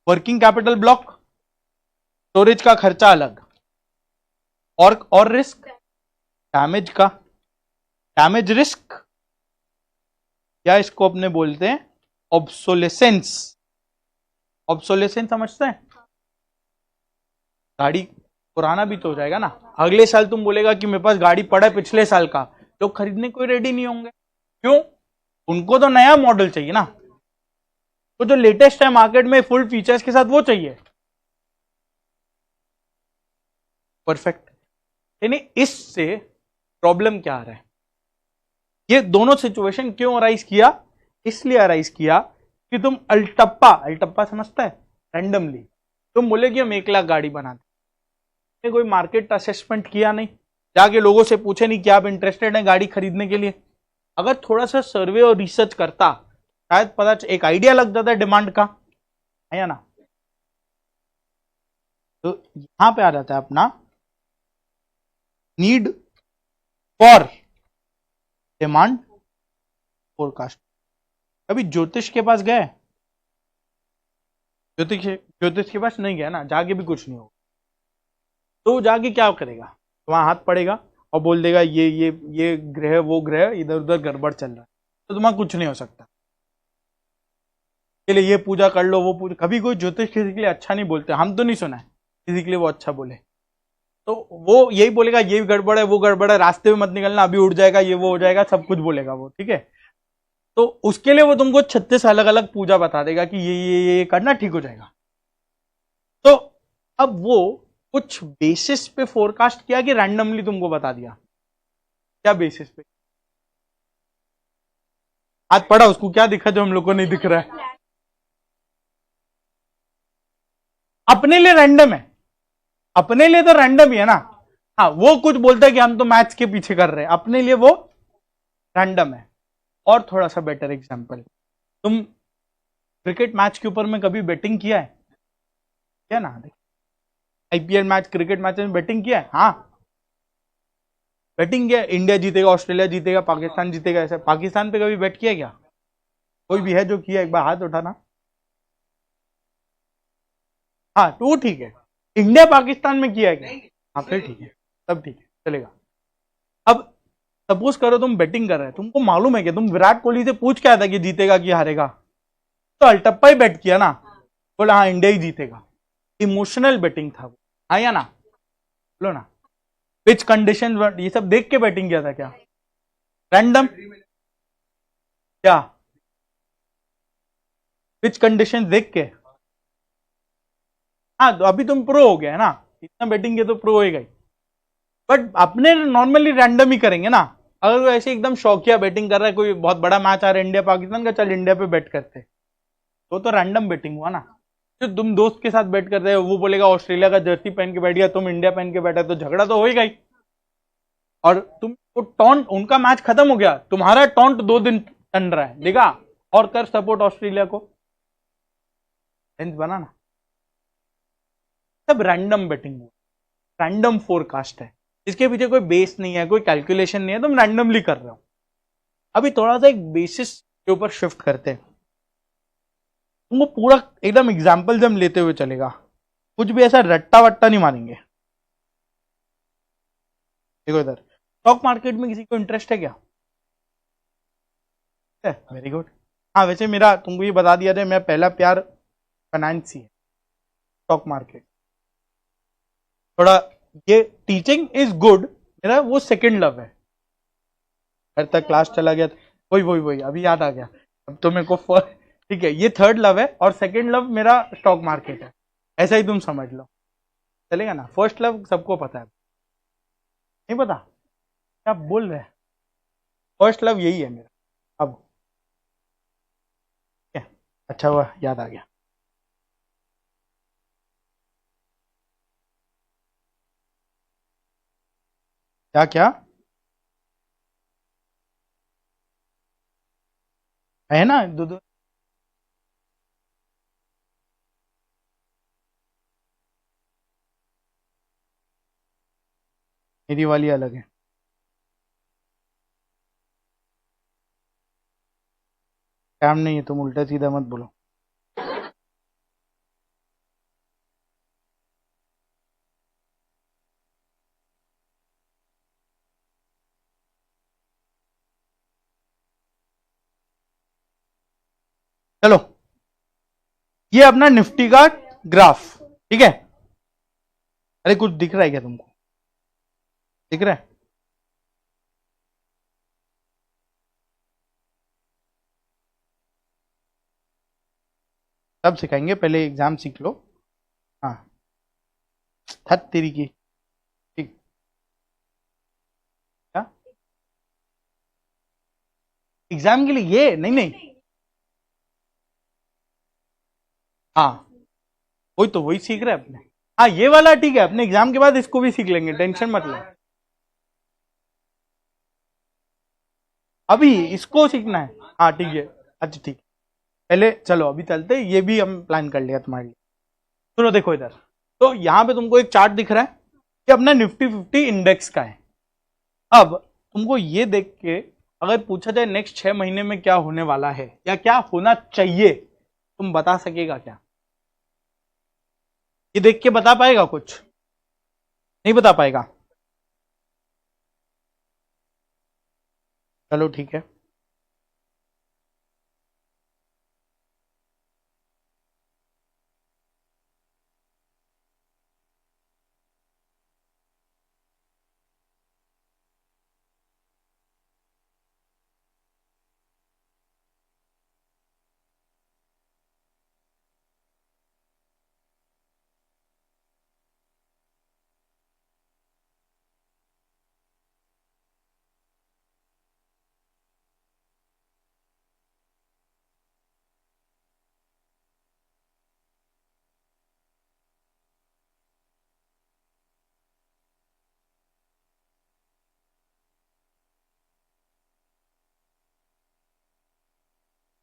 वर्किंग कैपिटल ब्लॉक, स्टोरेज का खर्चा अलग, और रिस्क डैमेज का, डैमेज रिस्क, या इसको अपने बोलते हैं ऑब्सोलेसेंस। ऑब्सोलेसेंस समझते हैं? गाड़ी पुराना भी तो हो जाएगा ना। अगले साल तुम बोलेगा कि मेरे पास गाड़ी पड़ा है पिछले साल का, लोग खरीदने कोई रेडी नहीं होंगे। क्यों? उनको तो नया मॉडल चाहिए ना, तो जो लेटेस्ट है मार्केट में फुल फीचर्स के साथ वो चाहिए। परफेक्ट। यानी इससे प्रॉब्लम क्या आ रहा है, ये दोनों सिचुएशन क्यों अराइज किया? इसलिए अराइज किया कि तुम अल्टप्पा समझता है, रैंडमली तुम बोले कि हम 1 लाख गाड़ी बनाते, कोई मार्केट असेसमेंट किया नहीं, जाके लोगों से पूछे नहीं कि आप इंटरेस्टेड हैं गाड़ी खरीदने के लिए। अगर थोड़ा सा सर्वे और रिसर्च करता, शायद पता एक आइडिया लग जाता है डिमांड का, है या ना। तो यहां पे आ जाता है अपना नीड फॉर डिमांड फोरकास्ट। कभी ज्योतिष के पास गए? ज्योतिष के पास नहीं गया ना, जाके भी कुछ नहीं होगा। तो जाके क्या करेगा, वहां हाथ पड़ेगा और बोल देगा ये ग्रह वो ग्रह इधर उधर गड़बड़ चल रहा है, तो तुम्हारा कुछ नहीं हो सकता। के लिए ये पूजा कर लो वो पूजा, कभी कोई ज्योतिष किसी के लिए अच्छा नहीं बोलते, हम तो नहीं सुना है किसी के लिए वो अच्छा बोले। तो वो यही बोलेगा ये गड़बड़ है वो गड़बड़ है, रास्ते में मत निकलना, अभी उड़ जाएगा, ये वो हो जाएगा, सब कुछ बोलेगा वो, ठीक है। तो उसके लिए वो तुमको 36 अलग अलग पूजा बता देगा कि ये करना ठीक हो जाएगा। तो अब वो कुछ बेसिस पे फोरकास्ट किया कि रैंडमली तुमको बता दिया? क्या बेसिस पे? हाथ पड़ा, उसको क्या दिखा जो हम लोग को नहीं दिख रहा है? अपने लिए रैंडम है, अपने लिए तो रैंडम ही है ना। हाँ, वो कुछ बोलता है कि हम तो मैथ्स के पीछे कर रहे हैं, अपने लिए वो रैंडम है। और थोड़ा सा बेटर एग्जांपल, तुम क्रिकेट मैच के ऊपर में कभी बेटिंग किया है क्या? ना, आईपीएल मैच, क्रिकेट मैच में बेटिंग किया है? हाँ, बेटिंग किया, इंडिया जीतेगा, ऑस्ट्रेलिया जीतेगा, पाकिस्तान जीतेगा, ऐसा पाकिस्तान पे कभी बेट किया क्या? कोई भी है जो किया? एक बार हाथ उठाना। हाँ, तो वो ठीक है। इंडिया पाकिस्तान में किया है क्या? हाँ, फिर ठीक है, तब ठीक है, चलेगा। अब सपोज करो तुम बेटिंग कर रहे हैं, तुमको मालूम है कि तुम विराट कोहली से पूछ क्या था कि जीतेगा कि हारेगा, तो अल्टप्पा ही बेट किया ना, बोला हाँ इंडिया ही जीतेगा। इमोशनल बेटिंग था वो, हाँ या ना? बोलो ना। पिच कंडीशन ये सब देख के बैटिंग किया था क्या? रैंडम? क्या पिच कंडीशन देख के? हाँ, तो अभी तुम प्रो हो गया है ना, इतना बैटिंग किया तो प्रो होएगा ही। बट अपने नॉर्मली रैंडम ही करेंगे ना। अगर वो ऐसे एकदम शौकिया बैटिंग कर रहा है, कोई बहुत बड़ा मैच आ रहा है इंडिया पाकिस्तान का, चल इंडिया पे बैट करते, तो रैंडम बैटिंग हुआ ना। तो तुम दोस्त के साथ बैट कर रहे हो, वो बोलेगा ऑस्ट्रेलिया का जर्सी पहन के बैठ गया, तुम इंडिया पहन के बैठा, तो झगड़ा तो होएगा ही। और तुम वो टॉन्ट, उनका मैच खत्म हो गया, तुम्हारा टॉन्ट 2 दिन टन रहा है, देखा, और कर सपोर्ट ऑस्ट्रेलिया को, सेंस बना ना। सब रैंडम बैटिंग, रैंडम फोरकास्ट है, इसके पीछे कोई बेस नहीं है, कोई कैलकुलेशन नहीं है, तुम रैंडमली कर रहे हो। अभी थोड़ा सा एक बेसिस के ऊपर शिफ्ट करते हैं, तुमको पूरा एकदम एग्जाम्पल जब लेते हुए चलेगा, कुछ भी ऐसा रट्टा वट्टा नहीं मारेंगे। देखो इधर, स्टॉक मार्केट में किसी को इंटरेस्ट है क्या? Very good. हाँ, वैसे मेरा तुमको ये बता दिया जाए, मेरा पहला प्यार फाइनेंस ही है, स्टॉक मार्केट। थोड़ा ये टीचिंग इज गुड, मेरा वो सेकंड लव है। घर तक क्लास चला गया, वही अभी याद आ गया। अब तो मेरे को ठीक है, ये थर्ड लव है और सेकंड लव मेरा स्टॉक मार्केट है, ऐसा ही तुम समझ लो, चलेगा ना। फर्स्ट लव सबको पता है, नहीं पता क्या बोल रहे हैं? फर्स्ट लव यही है मेरा। अब क्या अच्छा हुआ याद आ गया। क्या क्या है ना, दो दो मेरी वाली अलग है। काम नहीं है, तुम उल्टा सीधा मत बोलो। चलो, ये अपना निफ्टी का ग्राफ, ठीक है। अरे कुछ दिख रहा है क्या तुमको? दिख रहा है? तब सिखाएंगे, पहले एग्जाम सीख लो। हाँ, थक तेरी की। ठीक। क्या एग्जाम के लिए? ये नहीं नहीं। हाँ, वही तो, वही सीख रहे हैं अपने। हाँ ये वाला ठीक है, अपने एग्जाम के बाद इसको भी सीख लेंगे, टेंशन मत ले। अभी इसको सीखना है? हाँ ठीक है। अच्छा ठीक, पहले चलो अभी चलते, ये भी हम प्लान कर लिया तुम्हारे लिए। सुनो देखो इधर, तो यहाँ पे तुमको एक चार्ट दिख रहा है कि अपना निफ्टी 50 इंडेक्स का है। अब तुमको ये देख के अगर पूछा जाए नेक्स्ट 6 महीने में क्या होने वाला है या क्या होना चाहिए, तुम बता सकेगा क्या? ये देख के बता पाएगा कुछ? नहीं बता पाएगा? चलो ठीक है।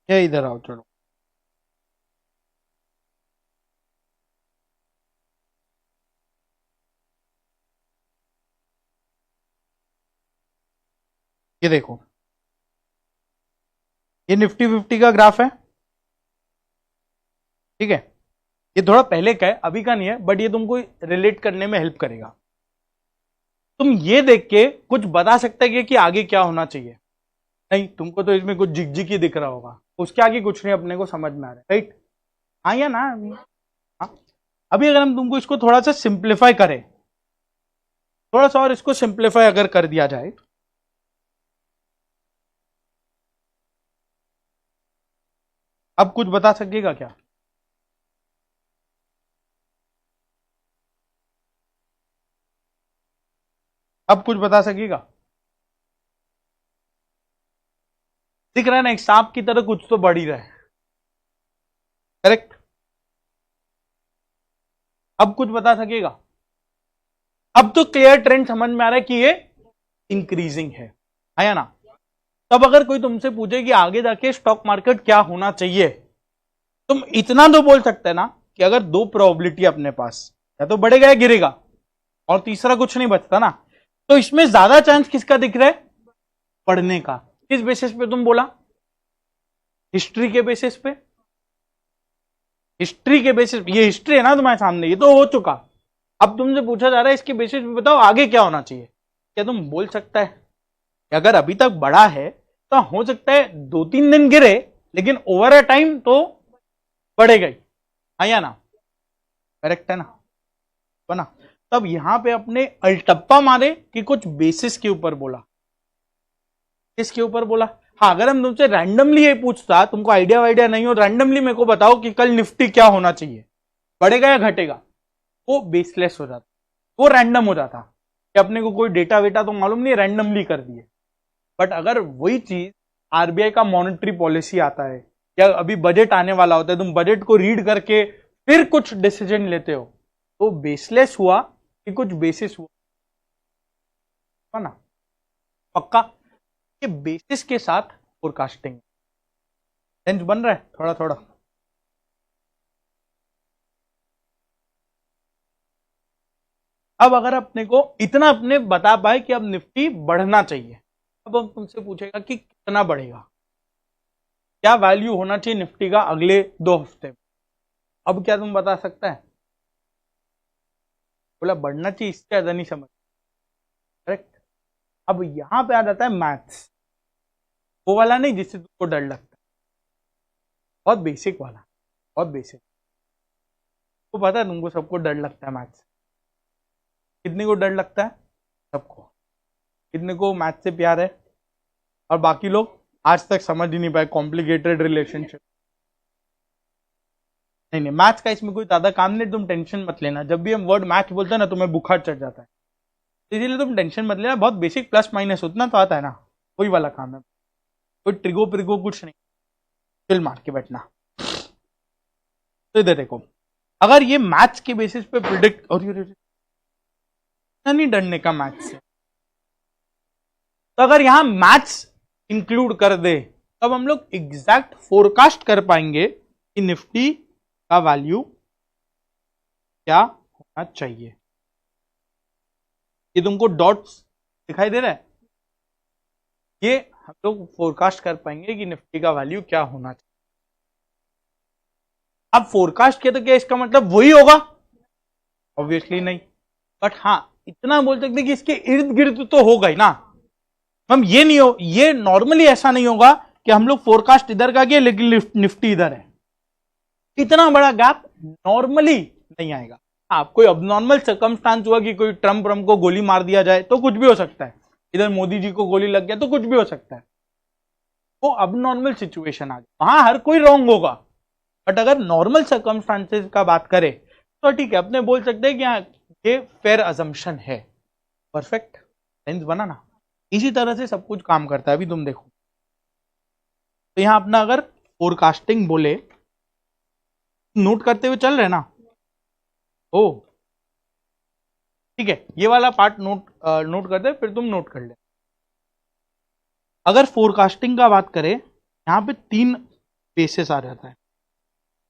ये इधर आओ, चलो। ये देखो, ये निफ्टी 50 का ग्राफ है, ठीक है। ये थोड़ा पहले का है, अभी का नहीं है, बट ये तुमको रिलेट करने में हेल्प करेगा। तुम ये देख के कुछ बता सकते हैं कि आगे क्या होना चाहिए? नहीं, तुमको तो इसमें कुछ झिकझिक ही दिख रहा होगा, उसके आगे कुछ नहीं अपने को समझ में आ रहा है, राइट? हाँ या ना? हाँ। अभी अगर हम तुमको इसको थोड़ा सा सिंप्लीफाई करें, थोड़ा सा और इसको सिंप्लीफाई अगर कर दिया जाए, अब कुछ बता सकेगा क्या? अब कुछ बता सकेगा? दिख रहा है ना, एक सांप की तरह कुछ तो बढ़ ही रहा है, करेक्ट? अब कुछ बता सकेगा? अब तो क्लियर ट्रेंड समझ में आ रहा है कि ये इंक्रीजिंग है या ना? तब अगर कोई तुमसे पूछे कि आगे जाके स्टॉक मार्केट क्या होना चाहिए, तुम इतना तो बोल सकते हैं ना कि अगर दो प्रोबेबिलिटी अपने पास, या तो बढ़ेगा या गिरेगा, और तीसरा कुछ नहीं बचता ना, तो इसमें ज्यादा चांस किसका दिख रहा है? बढ़ने का। किस बेसिस पे तुम बोला? हिस्ट्री के बेसिस पे। हिस्ट्री के बेसिस, ये हिस्ट्री है ना तुम्हारे सामने, ये तो हो चुका। अब तुमसे पूछा जा रहा है इसके बेसिस पे बताओ आगे क्या होना चाहिए। क्या तुम बोल सकता है कि अगर अभी तक बढ़ा है तो हो सकता है 2-3 दिन गिरे, लेकिन ओवर अ टाइम तो बढ़ेगा ही, हाँ या ना? करेक्ट है ना? बना। तब यहां पे अपने अल्टप्पा मारे कि कुछ बेसिस के ऊपर बोला। किसके ऊपर बोला? हाँ, अगर हम तुमसे रैंडमली ये पूछता, तुमको आइडिया वाइडिया नहीं हो, रैंडमली मेरे को बताओ कि कल निफ्टी क्या होना चाहिए, बढ़ेगा या घटेगा, वो बेसलेस हो जाता, वो रैंडम हो जाता कि अपने को कोई डेटा वेटा तो मालूम नहीं, रैंडमली कर दिए। बट अगर वही चीज आरबीआई का मॉनेटरी पॉलिसी आता है या अभी बजट आने वाला होता है, तुम बजट को रीड करके फिर कुछ डिसीजन लेते हो, तो बेसलेस हुआ कि कुछ बेसिस हुआ ना? पक्का? ये बेसिस के साथ फोरकास्टिंग सेंस बन रहा है थोड़ा थोड़ा? अब अगर अपने को इतना अपने बता पाए कि अब निफ्टी बढ़ना चाहिए, अब हम तुमसे पूछेगा कि कितना बढ़ेगा, क्या वैल्यू होना चाहिए निफ्टी का अगले 2 हफ्ते में, अब क्या तुम बता सकता है? बोला बढ़ना चाहिए, इससे ज्यादा नहीं समझ। करेक्ट। अब यहां पे आ जाता है मैथ्स, वो वाला नहीं जिससे तुमको डर लगता है, बहुत बेसिक वाला, बहुत बेसिक। तो पता है तुमको सबको डर लगता है मैथ्स, कितने को डर लगता है? सबको। कितने को मैथ से प्यार है? और बाकी लोग आज तक समझ ही नहीं पाए कॉम्प्लिकेटेड रिलेशनशिप। नहीं नहीं, मैथ्स का इसमें कोई ज्यादा काम नहीं, तुम टेंशन मत लेना। जब भी हम वर्ड मैथ बोलते हैं ना तुम्हें बुखार चढ़ जाता है, इसीलिए तुम टेंशन मत लेना। बहुत बेसिक प्लस माइनस उतना तो आता है ना, वही वाला काम है, कोई ट्रिगो प्रिगो कुछ नहीं। चिल मार के बैठना। तो इधर देखो, अगर ये मैथ्स के बेसिस पे प्रिडिक्ट, और ये नहीं डरने का मैथ्स से, तो अगर यहां मैथ्स इंक्लूड कर दे तब हम लोग एग्जैक्ट फोरकास्ट कर पाएंगे कि निफ्टी का वैल्यू क्या होना चाहिए। ये तुमको डॉट्स दिखाई दे रहा है, ये हम लोग फोरकास्ट कर पाएंगे कि निफ्टी का वैल्यू क्या होना चाहिए। अब फोरकास्ट किया तो क्या इसका मतलब वही होगा? ऑब्वियसली नहीं, बट हाँ इतना बोल सकते कि इसके इर्द गिर्द तो होगा ही ना। हम ये नहीं हो, ये नॉर्मली ऐसा नहीं होगा कि हम लोग फोरकास्ट इधर का किया लेकिन निफ्टी इधर है, इतना बड़ा गैप नॉर्मली नहीं आएगा। आप कोई अबनॉर्मल सर्कमस्टांस हुआ कि कोई ट्रम्प को गोली मार दिया जाए तो कुछ भी हो सकता है, इधर मोदी जी को गोली लग गया तो कुछ भी हो सकता है, वो अबनॉर्मल सिचुएशन आ गई, वहां हर कोई रॉन्ग होगा। बट अगर नॉर्मल सर्कमस्टांसेस का बात करें तो ठीक है, अपने बोल सकते हैं कि ये फेयर अजम्पशन है। परफेक्ट सेंस बना ना। इसी तरह से सब कुछ काम करता है। अभी तुम देखो, तो यहां अपना अगर फोरकास्टिंग बोले, नोट करते हुए चल रहे ना? ओ ठीक है, ये वाला पार्ट नोट कर दे, फिर तुम नोट कर ले। अगर फोरकास्टिंग का बात करें, यहां पे 3 बेसिस आ जाता है।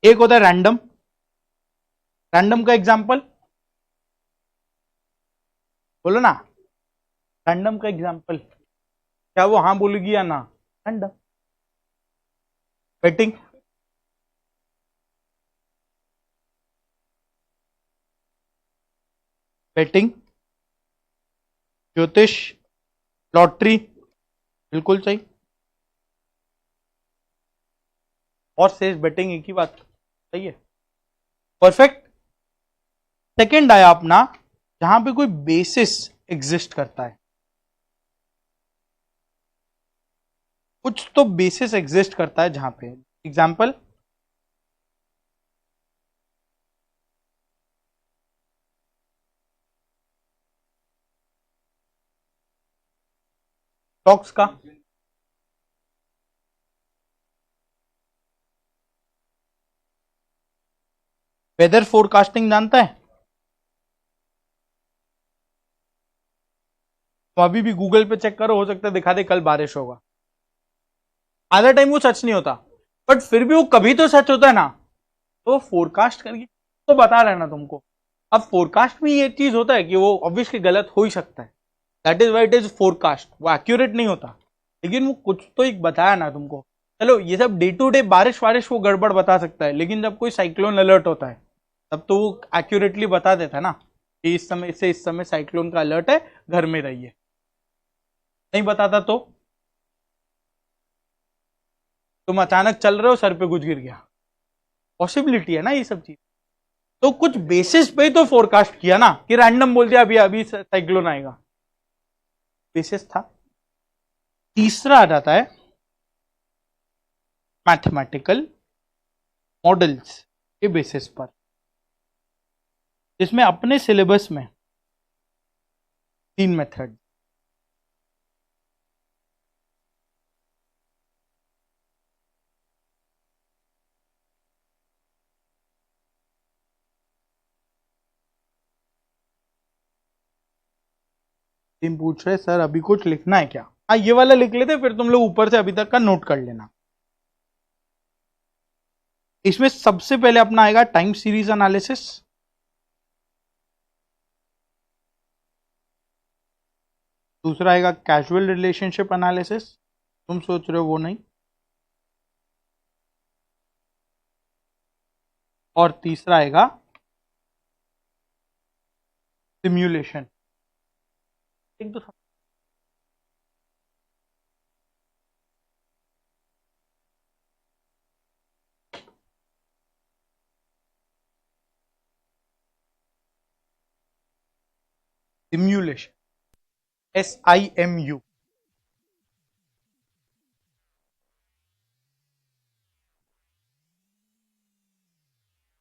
एक होता है रैंडम। रैंडम का एग्जांपल बोलो ना, रैंडम का एग्जांपल क्या वो हां बोलेगी या ना? रैंडम। बेटिंग, बेटिंग, ज्योतिष, लॉटरी, बिल्कुल सही। और सेज बेटिंग एक ही बात, सही है, परफेक्ट। सेकंड आया अपना जहां पे कोई बेसिस एग्जिस्ट करता है, कुछ तो बेसिस एग्जिस्ट करता है जहां पे, एग्जांपल स्टॉक्स का। वेदर फोरकास्टिंग जानता है? तो अभी भी गूगल पे चेक करो, हो सकता है दिखा दे कल बारिश होगा। आधा टाइम वो सच नहीं होता, बट फिर भी वो कभी तो सच होता है ना, तो फोरकास्ट करके तो बता रहा है ना तुमको। अब फोरकास्ट में ये चीज होता है कि वो ऑब्वियसली गलत हो ही सकता है, that is why it is forecast, वो एक्यूरेट नहीं होता, लेकिन वो कुछ तो एक बताया ना तुमको। चलो ये सब डे टू डे बारिश वारिश वो गड़बड़ बता सकता है, लेकिन जब कोई साइक्लोन अलर्ट होता है तब तो वो एक्यूरेटली बता देता है ना कि इस समय से इस समय साइक्लोन का अलर्ट है, घर में रहिए। नहीं बताता तो तुम अचानक चल रहे हो, सर पे कुछ गिर गया, पॉसिबिलिटी है ना ये सब चीज। तो कुछ बेसिस पे ही तो फोरकास्ट किया ना, कि रैंडम बोल दिया अभी अभी साइक्लोन आएगा, बेसिस था। तीसरा आ जाता है मैथमेटिकल मॉडल्स के बेसिस पर, जिसमें अपने सिलेबस में 3 मेथड। टीम पूछ रहे सर अभी कुछ लिखना है क्या? हाँ ये वाला लिख लेते, फिर तुम लोग ऊपर से अभी तक का नोट कर लेना। इसमें सबसे पहले अपना आएगा टाइम सीरीज एनालिसिस, दूसरा आएगा कैजुअल रिलेशनशिप एनालिसिस, तुम सोच रहे हो वो नहीं, और तीसरा आएगा सिम्युलेशन। तो सिम्युलेशन, SIMU।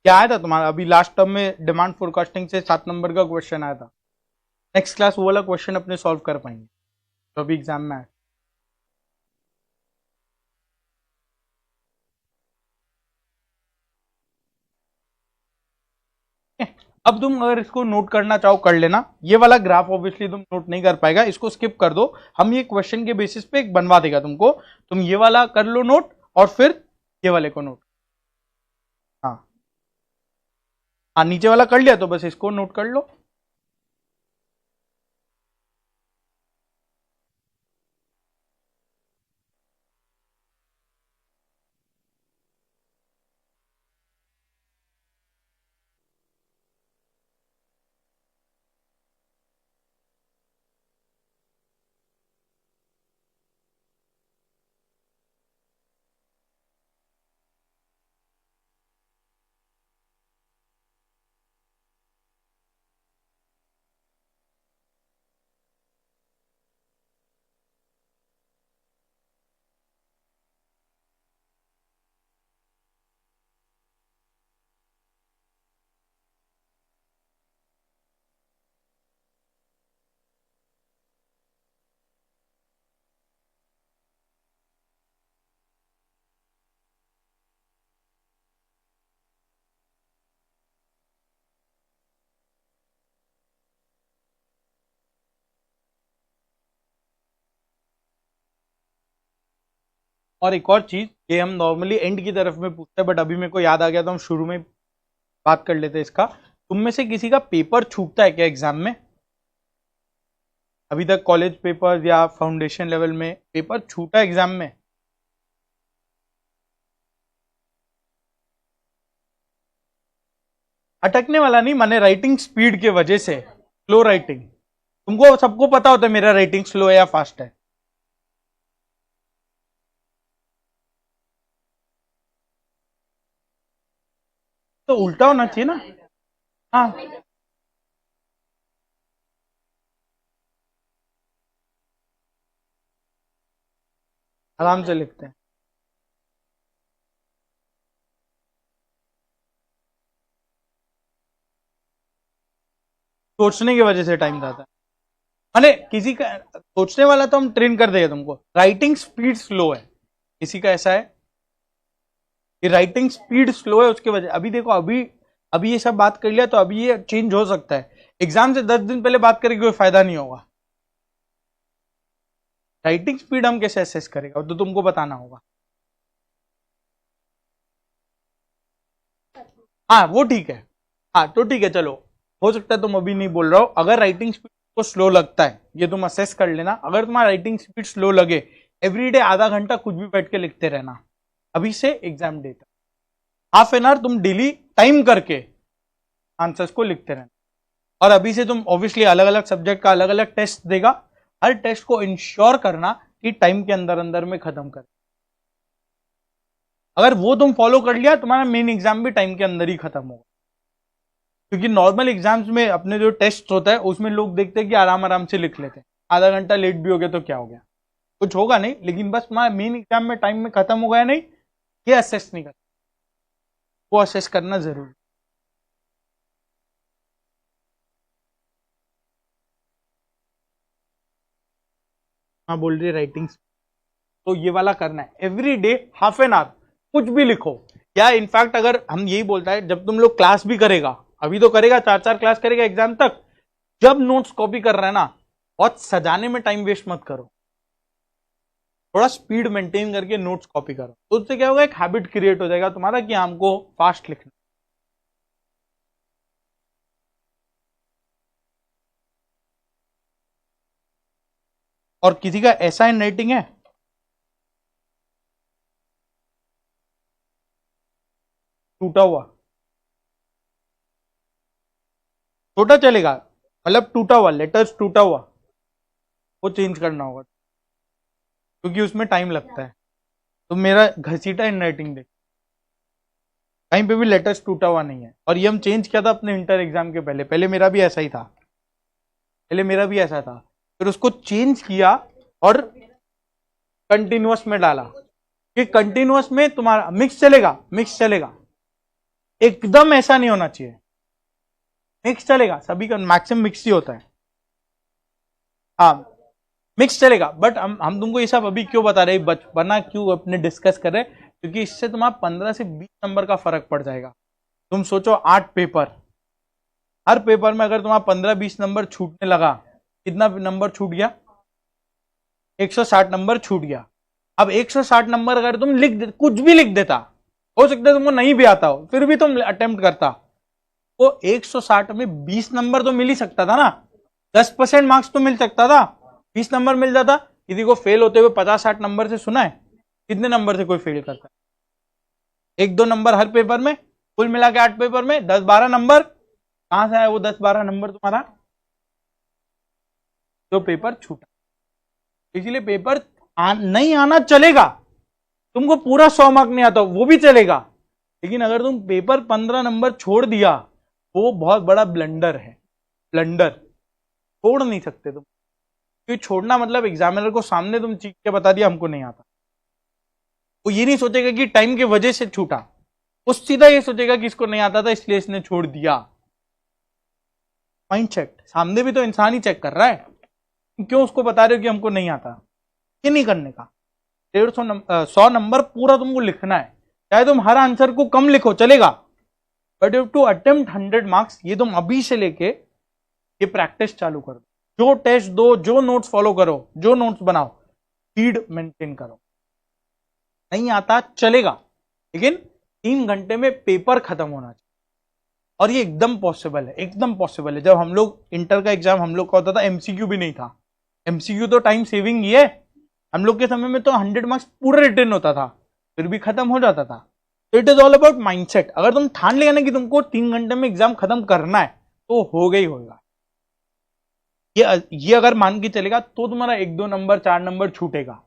क्या आया था तुम्हारा अभी लास्ट टर्म में? डिमांड फोरकास्टिंग से 7 नंबर का क्वेश्चन आया था। नेक्स्ट क्लास वो वाला क्वेश्चन अपने सॉल्व कर पाएंगे तो अभी एग्जाम में आया। अब तुम अगर इसको नोट करना चाहो कर लेना, ये वाला ग्राफ ऑब्वियसली तुम नोट नहीं कर पाएगा, इसको स्किप कर दो, हम ये क्वेश्चन के बेसिस पे एक बनवा देगा तुमको, तुम ये वाला कर लो नोट और फिर ये वाले को नोट। हाँ हाँ, नीचे वाला कर लिया तो बस इसको नोट कर लो। और एक और चीज, ये हम नॉर्मली एंड की तरफ में पूछते हैं बट अभी मेरे को याद आ गया तो हम शुरू में बात कर लेते हैं इसका। तुम में से किसी का पेपर छूटता है क्या एग्जाम में? अभी तक कॉलेज पेपर या फाउंडेशन लेवल में पेपर छूटा एग्जाम में? अटकने वाला नहीं, माने राइटिंग स्पीड के वजह से, स्लो राइटिंग। तुमको सबको पता होता है मेरा राइटिंग स्लो है या फास्ट है। तो उल्टा होना चाहिए ना। हाँ, आराम से लिखते हैं। सोचने की वजह से टाइम जाता है। माने किसी का सोचने वाला तो हम ट्रेन कर देंगे तुमको, राइटिंग स्पीड स्लो है, किसी का ऐसा है कि राइटिंग स्पीड स्लो है उसके वजह। अभी देखो, अभी अभी ये सब बात कर लिया तो अभी ये चेंज हो सकता है, एग्जाम से 10 दिन पहले बात करेंगे कोई फायदा नहीं होगा। राइटिंग स्पीड हम कैसे असेस करेगा, तो तुमको बताना होगा। हाँ वो ठीक है। हाँ तो ठीक है, चलो हो सकता है तुम अभी नहीं बोल रहा हो, अगर राइटिंग स्पीड को स्लो लगता है ये तुम असेस कर लेना। अगर तुम्हारा राइटिंग स्पीड स्लो लगे, एवरीडे आधा घंटा कुछ भी बैठ के लिखते रहना, अभी से exam date half an hour तुम डेली टाइम करके आंसर्स को लिखते रहना। और अभी से तुम ऑब्वियसली अलग अलग सब्जेक्ट का अलग अलग टेस्ट देगा, हर टेस्ट को इंश्योर करना कि टाइम के अंदर अंदर में खत्म कर। अगर वो तुम फॉलो कर लिया, तुम्हारा मेन एग्जाम भी टाइम के अंदर ही खत्म होगा। क्योंकि नॉर्मल एग्जाम्स में अपने जो टेस्ट होता है उसमें लोग देखते हैं कि आराम आराम से लिख लेते हैं, आधा घंटा लेट भी हो गया तो क्या हो गया, कुछ होगा नहीं, लेकिन बस तुम्हारा मेन एग्जाम में टाइम में खत्म हो गया नहीं, ये असेस नहीं करना, वो असेस करना जरूरी। हाँ बोल रही राइटिंग, तो ये वाला करना है every day half an our, कुछ भी लिखो। या इनफैक्ट अगर हम यही बोलता है, जब तुम लोग क्लास भी करेगा, अभी तो करेगा 4-4 क्लास करेगा एग्जाम तक, जब नोट्स कॉपी कर रहा है ना, बहुत सजाने में टाइम वेस्ट मत करो, थोड़ा स्पीड मेंटेन करके नोट्स कॉपी करो, तो उससे क्या होगा, एक हैबिट क्रिएट हो जाएगा तुम्हारा कि हमको फास्ट लिखना। और किसी का ऐसा हैंड राइटिंग है टूटा हुआ, छोटा चलेगा, मतलब टूटा हुआ, लेटर्स टूटा हुआ, वो चेंज करना होगा क्योंकि उसमें टाइम लगता है। तो मेरा घसीटा हैंड राइटिंग देख, कहीं पे भी लेटर्स टूटा हुआ नहीं है, और ये हम चेंज किया था अपने इंटर एग्जाम के पहले, पहले मेरा भी ऐसा ही था। पहले मेरा भी ऐसा था, फिर उसको चेंज किया और कंटिन्यूअस में डाला कि कंटिन्यूअस में तुम्हारा मिक्स चलेगा, मिक्स चलेगा, एकदम ऐसा नहीं होना चाहिए, मिक्स चलेगा, सभी का मैक्सिमम मिक्स ही होता है, हाँ मिक्स चलेगा, बट हम तुमको ये सब अभी क्यों बता रहे, बना क्यों अपने डिस्कस कर रहे, क्योंकि इससे तुम्हारा 15 से 20 नंबर का फर्क पड़ जाएगा। तुम सोचो 8 पेपर, हर पेपर में अगर तुम्हारा 15-20 नंबर छूटने लगा, कितना नंबर छूट गया, 160 नंबर छूट गया। अब 160 नंबर अगर तुम कुछ भी लिख देता, हो सकता है तुमको नहीं भी आता हो, फिर भी तुम अटेम्प्ट करता, वो 160 में 20 नंबर तो मिल ही सकता था ना, 10% मार्क्स तो मिल सकता था, 20 नंबर मिल जाता। किसी को फेल होते हुए 50-60 नंबर से सुना है? कितने नंबर से कोई फेल करता है? 1-2 नंबर हर पेपर में, कुल मिला के 8 पेपर में 10-12 नंबर, कहां से आया वो 10-12 नंबर तुम्हारा? जो पेपर छूटा। इसलिए पेपर नहीं आना चलेगा, तुमको पूरा 100 मार्क नहीं आता वो भी चलेगा, लेकिन अगर तुम पेपर 15 नंबर छोड़ दिया, वो बहुत बड़ा ब्लंडर है, ब्लंडर, छोड़ नहीं सकते तुम, क्योंकि छोड़ना मतलब एग्जामिनर को सामने तुम चीख के बता दिया हमको नहीं आता, वो ये नहीं सोचेगा कि टाइम की वजह से छूटा, वो सीधा ये सोचेगा कि इसको नहीं आता था इसलिए इसने छोड़ दिया। माइंड चेक, सामने भी तो इंसान ही चेक कर रहा है, क्यों उसको बता रहे हो कि हमको नहीं आता? ये नहीं करने का। 150 नंबर पूरा तुमको लिखना है, चाहे तुम हर आंसर को कम लिखो चलेगा, but you to attempt 100 marks. ये तुम अभी से लेके ये प्रैक्टिस चालू कर दो, जो टेस्ट दो, जो नोट्स फॉलो करो, जो नोट्स बनाओ, स्पीड मेंटेन करो। नहीं आता चलेगा, लेकिन 3 घंटे में पेपर खत्म होना चाहिए, और ये एकदम पॉसिबल है, एकदम पॉसिबल है। जब हम लोग इंटर का एग्जाम हम लोग का होता था, एमसीक्यू भी नहीं था, एमसीक्यू तो टाइम सेविंग ही है, हम लोग के समय में तो 100 मार्क्स पूरा रिटर्न होता था, फिर भी खत्म हो जाता था। तो it is all about mindset. अगर तुम ठान लिया ना कि तुमको 3 घंटे में एग्जाम खत्म करना है, तो हो गई होगा। ये अगर मान के चलेगा तो तुम्हारा 1-2 नंबर 4 नंबर छूटेगा,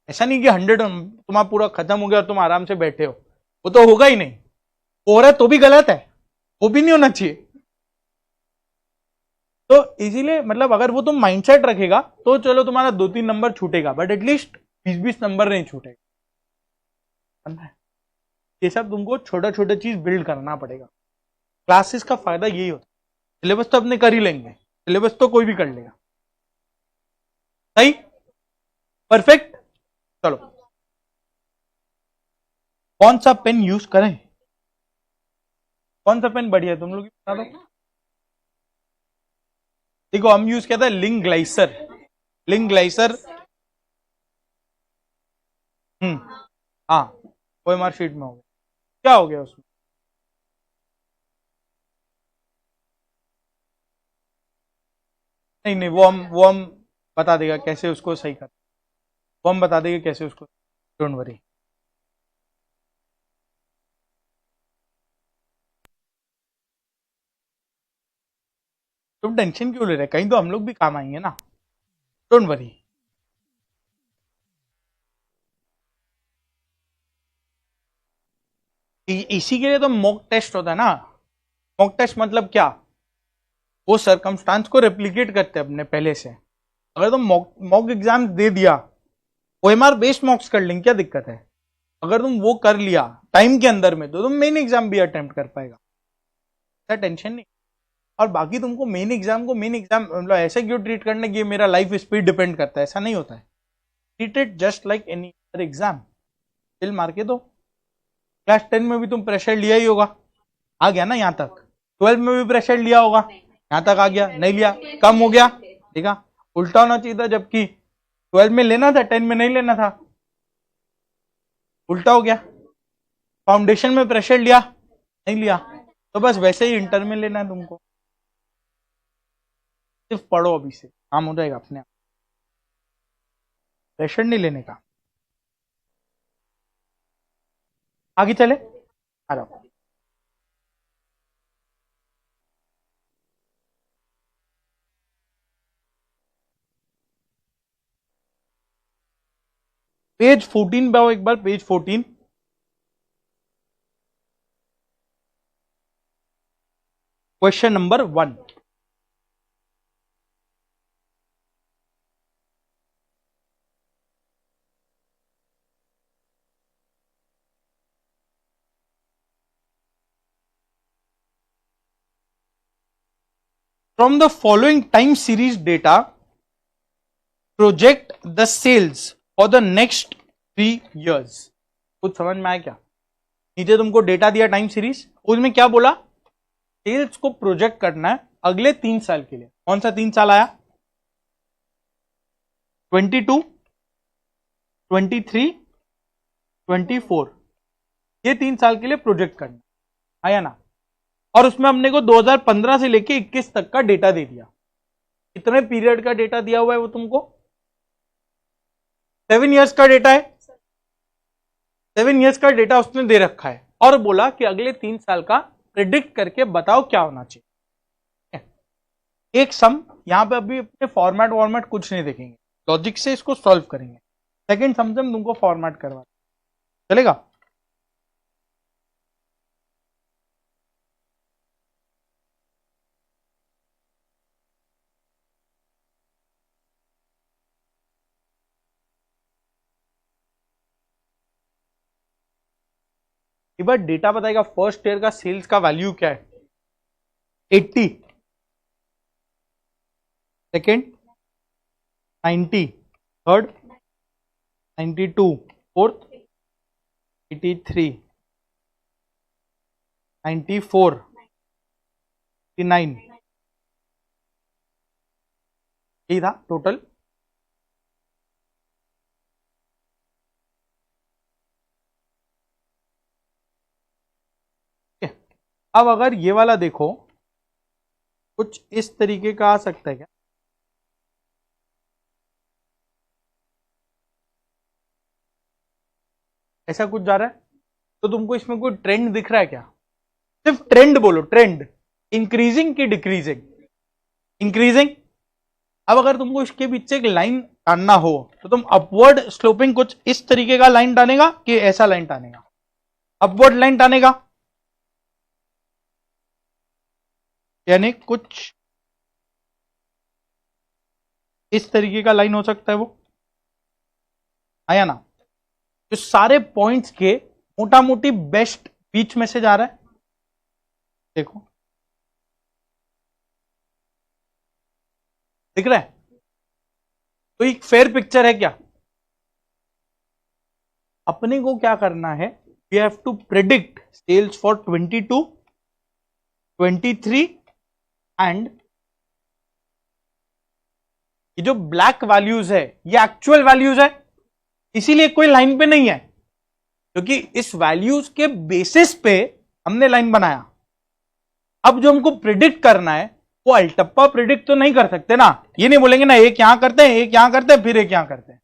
ऐसा नहीं कि 100 तुम्हारा पूरा खत्म हो गया और तुम आराम से बैठे हो, वो तो होगा ही नहीं, हो रहा है तो भी गलत है, वो भी नहीं होना चाहिए। तो इसीलिए मतलब अगर वो तुम माइंडसेट रखेगा तो चलो तुम्हारा 2-3 नंबर छूटेगा, बट एटलीस्ट 20-20 नंबर नहीं छूटेगा। ये सब तुमको छोटा छोटा चीज बिल्ड करना पड़ेगा। क्लासेस का फायदा यही होता है, सिलेबस तो अपने कर ही लेंगे, सिलेबस तो कोई भी कर लेगा, सही, परफेक्ट। चलो कौन सा पेन यूज करें, कौन सा पेन बढ़िया है तुम लोग बता दो। देखो हम यूज किया था लिंक ग्लाइसर, लिंक ग्लाइसर, हाँ ओएमआर शीट में हो गया, क्या हो गया उसमें? नहीं नहीं, वो हम बता देगा कैसे उसको सही कर, वो हम बता देंगे कैसे उसको, डोंट वरी। तुम टेंशन क्यों ले रहे, कहीं तो हम लोग भी काम आएंगे ना, डोंट वरी। इसी के लिए तो मॉक टेस्ट होता है ना। मॉक टेस्ट मतलब क्या, वो सरकमस्टांस को रेप्लिकेट करते हैं अपने पहले से। अगर तुम मॉक एग्जाम दे दिया, ओएमआर बेस्ड मॉक्स कर लेंगे, क्या दिक्कत है? अगर तुम वो कर लिया टाइम के अंदर में, तो तुम मेन एग्जाम भी अटेम्प्ट कर पाएगा, ऐसा टेंशन नहीं। और बाकी तुमको मेन एग्जाम को मेन एग्जाम मतलब ऐसे क्यों ट्रीट करने की मेरा लाइफ स्पीड डिपेंड करता है, ऐसा नहीं होता है। Treat it just like any other exam, fill मार के दो। क्लास 10 में भी तुम प्रेशर लिया ही होगा, आ गया ना यहाँ तक, 12 में भी प्रेशर लिया होगा, यहाँ तक आ गया, नहीं लिया कम हो गया, ठीक है। उल्टा होना चाहिए था, जबकि 12 में लेना था 10 में नहीं लेना था, उल्टा हो गया। फाउंडेशन में प्रेशर लिया, नहीं लिया, तो बस वैसे ही इंटर में लेना है तुमको, सिर्फ पढ़ो, अभी से काम हो जाएगा अपने आप, प्रेशर नहीं लेने का। आगे चले, आ जाओ। पेज 14 पे आओ एक बार, page 14, question number 1। From the following time series data project the sales for the next 3 years। कुछ समझ में आया क्या? नीचे तुमको डेटा दिया टाइम सीरीज, उसमें क्या बोला, सेल्स को प्रोजेक्ट करना है अगले 3 साल के लिए। कौन सा 3 साल आया? 22, 23, 24, ये 3 साल के लिए प्रोजेक्ट करना आया ना। और उसमें हमने को 2015 से लेके 21 तक का डेटा दे दिया। कितने पीरियड का डेटा दिया हुआ है वो तुमको? 7 years का डेटा है। 7 years का डेटा उसने दे रखा है और बोला कि अगले 3 साल का प्रिडिक्ट करके बताओ क्या होना चाहिए। एक सम, यहां पे अभी अपने फॉर्मेट कुछ नहीं देखेंगे, लॉजिक से इसको सॉल्व करेंगे। सेकंड सम से तुमको फॉर्मेट करवा चलेगा। एक बार डेटा बताएगा फर्स्ट ईयर का सेल्स का वैल्यू क्या है? 80, सेकेंड 90, थर्ड 92, फोर्थ 83, 94, 89, यही था टोटल। अब अगर ये वाला देखो, कुछ इस तरीके का आ सकता है क्या? ऐसा कुछ जा रहा है तो तुमको इसमें कोई ट्रेंड दिख रहा है क्या? सिर्फ ट्रेंड बोलो, ट्रेंड इंक्रीजिंग की डिक्रीजिंग? इंक्रीजिंग। अब अगर तुमको इसके बीच से एक लाइन टानना हो तो तुम अपवर्ड स्लोपिंग कुछ इस तरीके का लाइन टानेगा कि ऐसा लाइन टानेगा? अपवर्ड लाइन टानेगा, यानी कुछ इस तरीके का लाइन हो सकता है वो, आया ना? तो सारे पॉइंट्स के मोटा मोटी बेस्ट बीच में से जा रहा है। देखो दिख रहा है? तो एक फेयर पिक्चर है क्या? अपने को क्या करना है, we have to predict sales for 22, 23 and ये जो ब्लैक वैल्यूज है ये एक्चुअल वैल्यूज है, इसीलिए कोई लाइन पे नहीं है, क्योंकि इस वैल्यूज के बेसिस पे हमने लाइन बनाया। अब जो हमको प्रिडिक्ट करना है वो अल्टप्पा प्रिडिक्ट तो नहीं कर सकते ना, ये नहीं बोलेंगे ना एक यहां करते हैं, एक यहां करते हैं, फिर एक यहां करते हैं।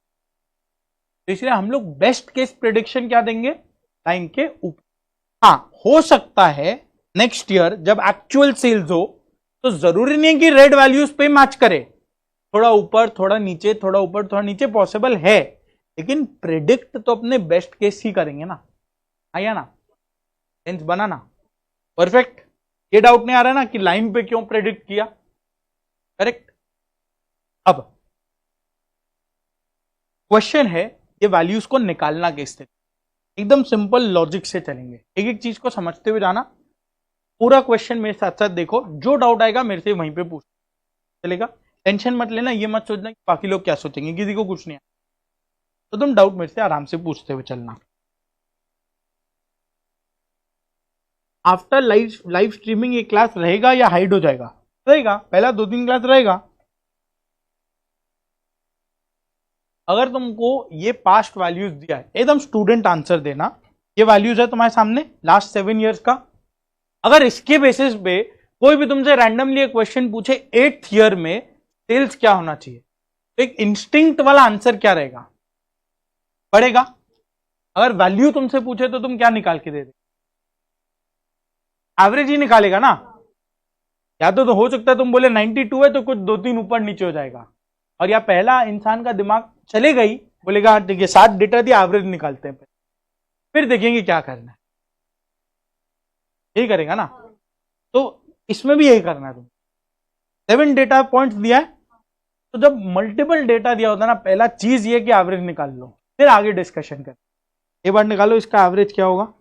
तो इसलिए हम लोग बेस्ट केस प्रिडिक्शन क्या देंगे? लाइन के ऊपर। हाँ, हो सकता है नेक्स्ट ईयर जब एक्चुअल सेल्स हो तो जरूरी नहीं है कि रेड वैल्यूज पे मैच करे, थोड़ा ऊपर थोड़ा नीचे, थोड़ा ऊपर थोड़ा नीचे पॉसिबल है, लेकिन प्रिडिक्ट तो अपने बेस्ट केस ही करेंगे ना। आया ना? सेंस बना ना? परफेक्ट। ये डाउट नहीं आ रहा ना कि लाइन पे क्यों प्रेडिक्ट किया? करेक्ट। अब क्वेश्चन है ये वैल्यूज को निकालना कैसे? एकदम सिंपल लॉजिक से चलेंगे, एक एक चीज को समझते हुए जाना। पूरा क्वेश्चन मेरे साथ साथ देखो, जो डाउट आएगा मेरे से वहीं पे पूछ चलेगा। टेंशन मत लेना, ये मत सोचना कि बाकी लोग क्या सोचेंगे, किसी को कुछ नहीं आया तो तुम डाउट मेरे से आराम से पूछते हुए चलना। आफ्टर लाइव स्ट्रीमिंग ये क्लास रहेगा या हाइड हो जाएगा? रहेगा, पहला 2-3 क्लास रहेगा। अगर तुमको ये पास्ट वैल्यूज दिया है, एकदम स्टूडेंट आंसर देना, ये वैल्यूज है तुम्हारे सामने लास्ट 7 years का। अगर इसके बेसिस पे कोई भी तुमसे रैंडमली क्वेश्चन पूछे 8th ईयर में सेल्स क्या होना चाहिए, तो एक इंस्टिंक्ट वाला आंसर क्या रहेगा? पड़ेगा। अगर वैल्यू तुमसे पूछे तो तुम क्या निकाल के दे दे? एवरेज ही निकालेगा ना। या तो हो सकता है तुम बोले 92 है तो कुछ 2-3 ऊपर नीचे हो जाएगा, और या पहला इंसान का दिमाग चलेगा ही, बोलेगा ठीक है 7 डेटा दिया एवरेज निकालते हैं, फिर देखेंगे क्या करना है, यही करेगा ना। तो इसमें भी यही करना है। तुम 7 डेटा पॉइंट्स दिया है, तो जब मल्टीपल डेटा दिया होता है ना, पहला चीज ये कि एवरेज निकाल लो, फिर आगे डिस्कशन कर। एक बार निकालो इसका एवरेज क्या होगा।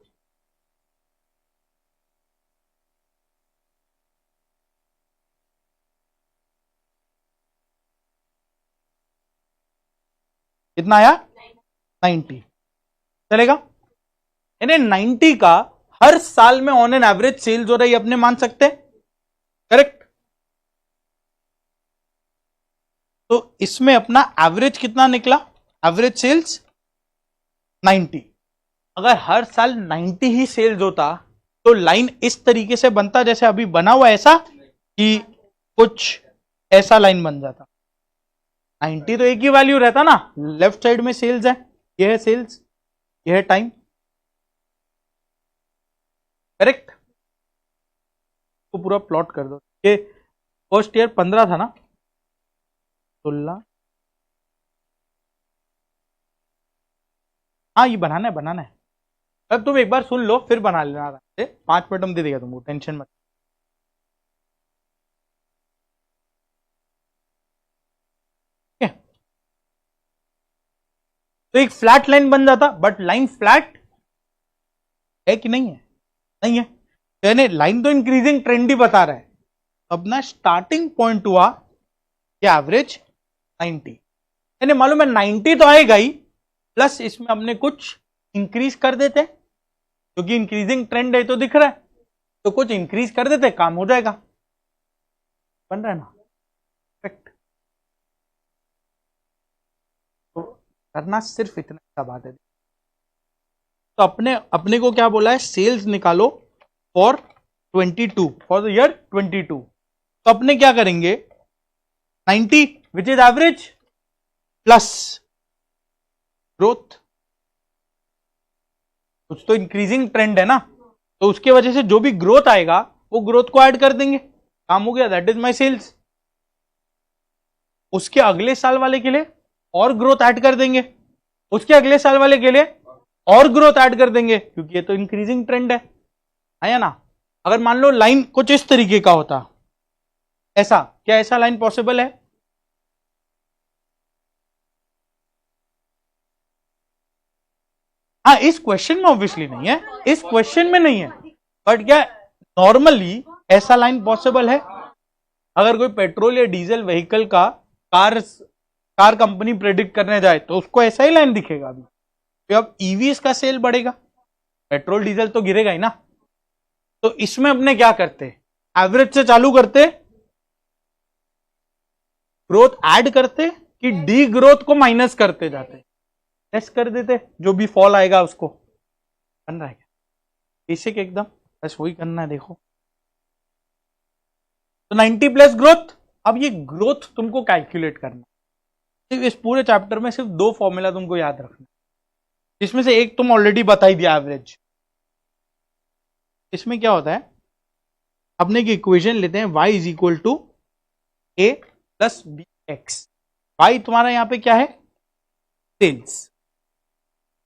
कितना आया 90, चलेगा। यानी 90 का हर साल में ऑन एन एवरेज सेल्स हो रही अपने मान सकते हैं, करेक्ट। तो इसमें अपना एवरेज कितना निकला, एवरेज सेल्स 90। अगर हर साल 90 ही सेल्स होता तो लाइन इस तरीके से बनता जैसे अभी बना हुआ, ऐसा कि कुछ ऐसा लाइन बन जाता। 90 तो एक ही वैल्यू रहता ना, लेफ्ट साइड में सेल्स है, यह है सेल्स, यह है टाइम, करेक्ट। तो पूरा प्लॉट कर दो। ये फर्स्ट ईयर 15 था ना, 16, हाँ ये बनाना है। अब तुम एक बार सुन लो फिर बना लेना आराम से, 5 मिनट में दे देगा तुमको, टेंशन मत। तो एक फ्लैट लाइन बन जाता, बट लाइन फ्लैट है कि नहीं है, नहीं है, यानी लाइन तो इंक्रीजिंग ट्रेंड ही बता रहा है। अब ना स्टार्टिंग पॉइंट हुआ कि एवरेज 90, यानी मालूम है 90 तो आएगा ही, प्लस इसमें हमने कुछ इंक्रीज कर देते, क्योंकि इंक्रीजिंग ट्रेंड है तो दिख रहा है, तो कुछ इंक्रीज कर देते, काम हो जाएगा, बन रहा है ना, करेक्ट। तो करना सिर्फ इतना सा बात है। तो अपने को क्या बोला है, सेल्स निकालो फॉर 22, फॉर द ईयर 22। तो अपने क्या करेंगे, 90 which is average plus growth, कुछ तो इंक्रीजिंग ट्रेंड है ना, तो उसके वजह से जो भी ग्रोथ आएगा वो ग्रोथ को ऐड कर देंगे, काम हो गया, दैट इज माई सेल्स। उसके अगले साल वाले के लिए और ग्रोथ ऐड कर देंगे, उसके अगले साल वाले के लिए और ग्रोथ ऐड कर देंगे, क्योंकि ये तो इंक्रीजिंग ट्रेंड है ना। अगर मान लो लाइन कुछ इस तरीके का होता, ऐसा, क्या ऐसा लाइन पॉसिबल है, हाँ इस क्वेश्चन में ऑब्वियसली नहीं है, इस क्वेश्चन में नहीं है, बट क्या नॉर्मली ऐसा लाइन पॉसिबल है। अगर कोई पेट्रोल या डीजल व्हीकल का कार कंपनी प्रेडिक्ट करने जाए तो उसको ऐसा ही लाइन दिखेगा। अभी तो अब ईवीएस का सेल बढ़ेगा, पेट्रोल डीजल तो गिरेगा ही ना। तो इसमें अपने क्या करते, एवरेज से चालू करते, ग्रोथ ऐड करते, कि डी ग्रोथ को माइनस करते जाते, टेस्ट कर देते, जो भी फॉल आएगा उसको, बन रहा है बेसिक एकदम, बस वही करना है। देखो तो 90 प्लस ग्रोथ, अब ये ग्रोथ तुमको कैलकुलेट करना, सिर्फ इस पूरे चैप्टर में सिर्फ 2 फॉर्मूला तुमको याद रखना, इसमें से एक तुम ऑलरेडी बता ही दिया, एवरेज। इसमें क्या होता है, अपने एक इक्वेशन लेते हैं, y is equal to a plus b x. Y तुम्हारा यहां पे क्या है, सेल्स,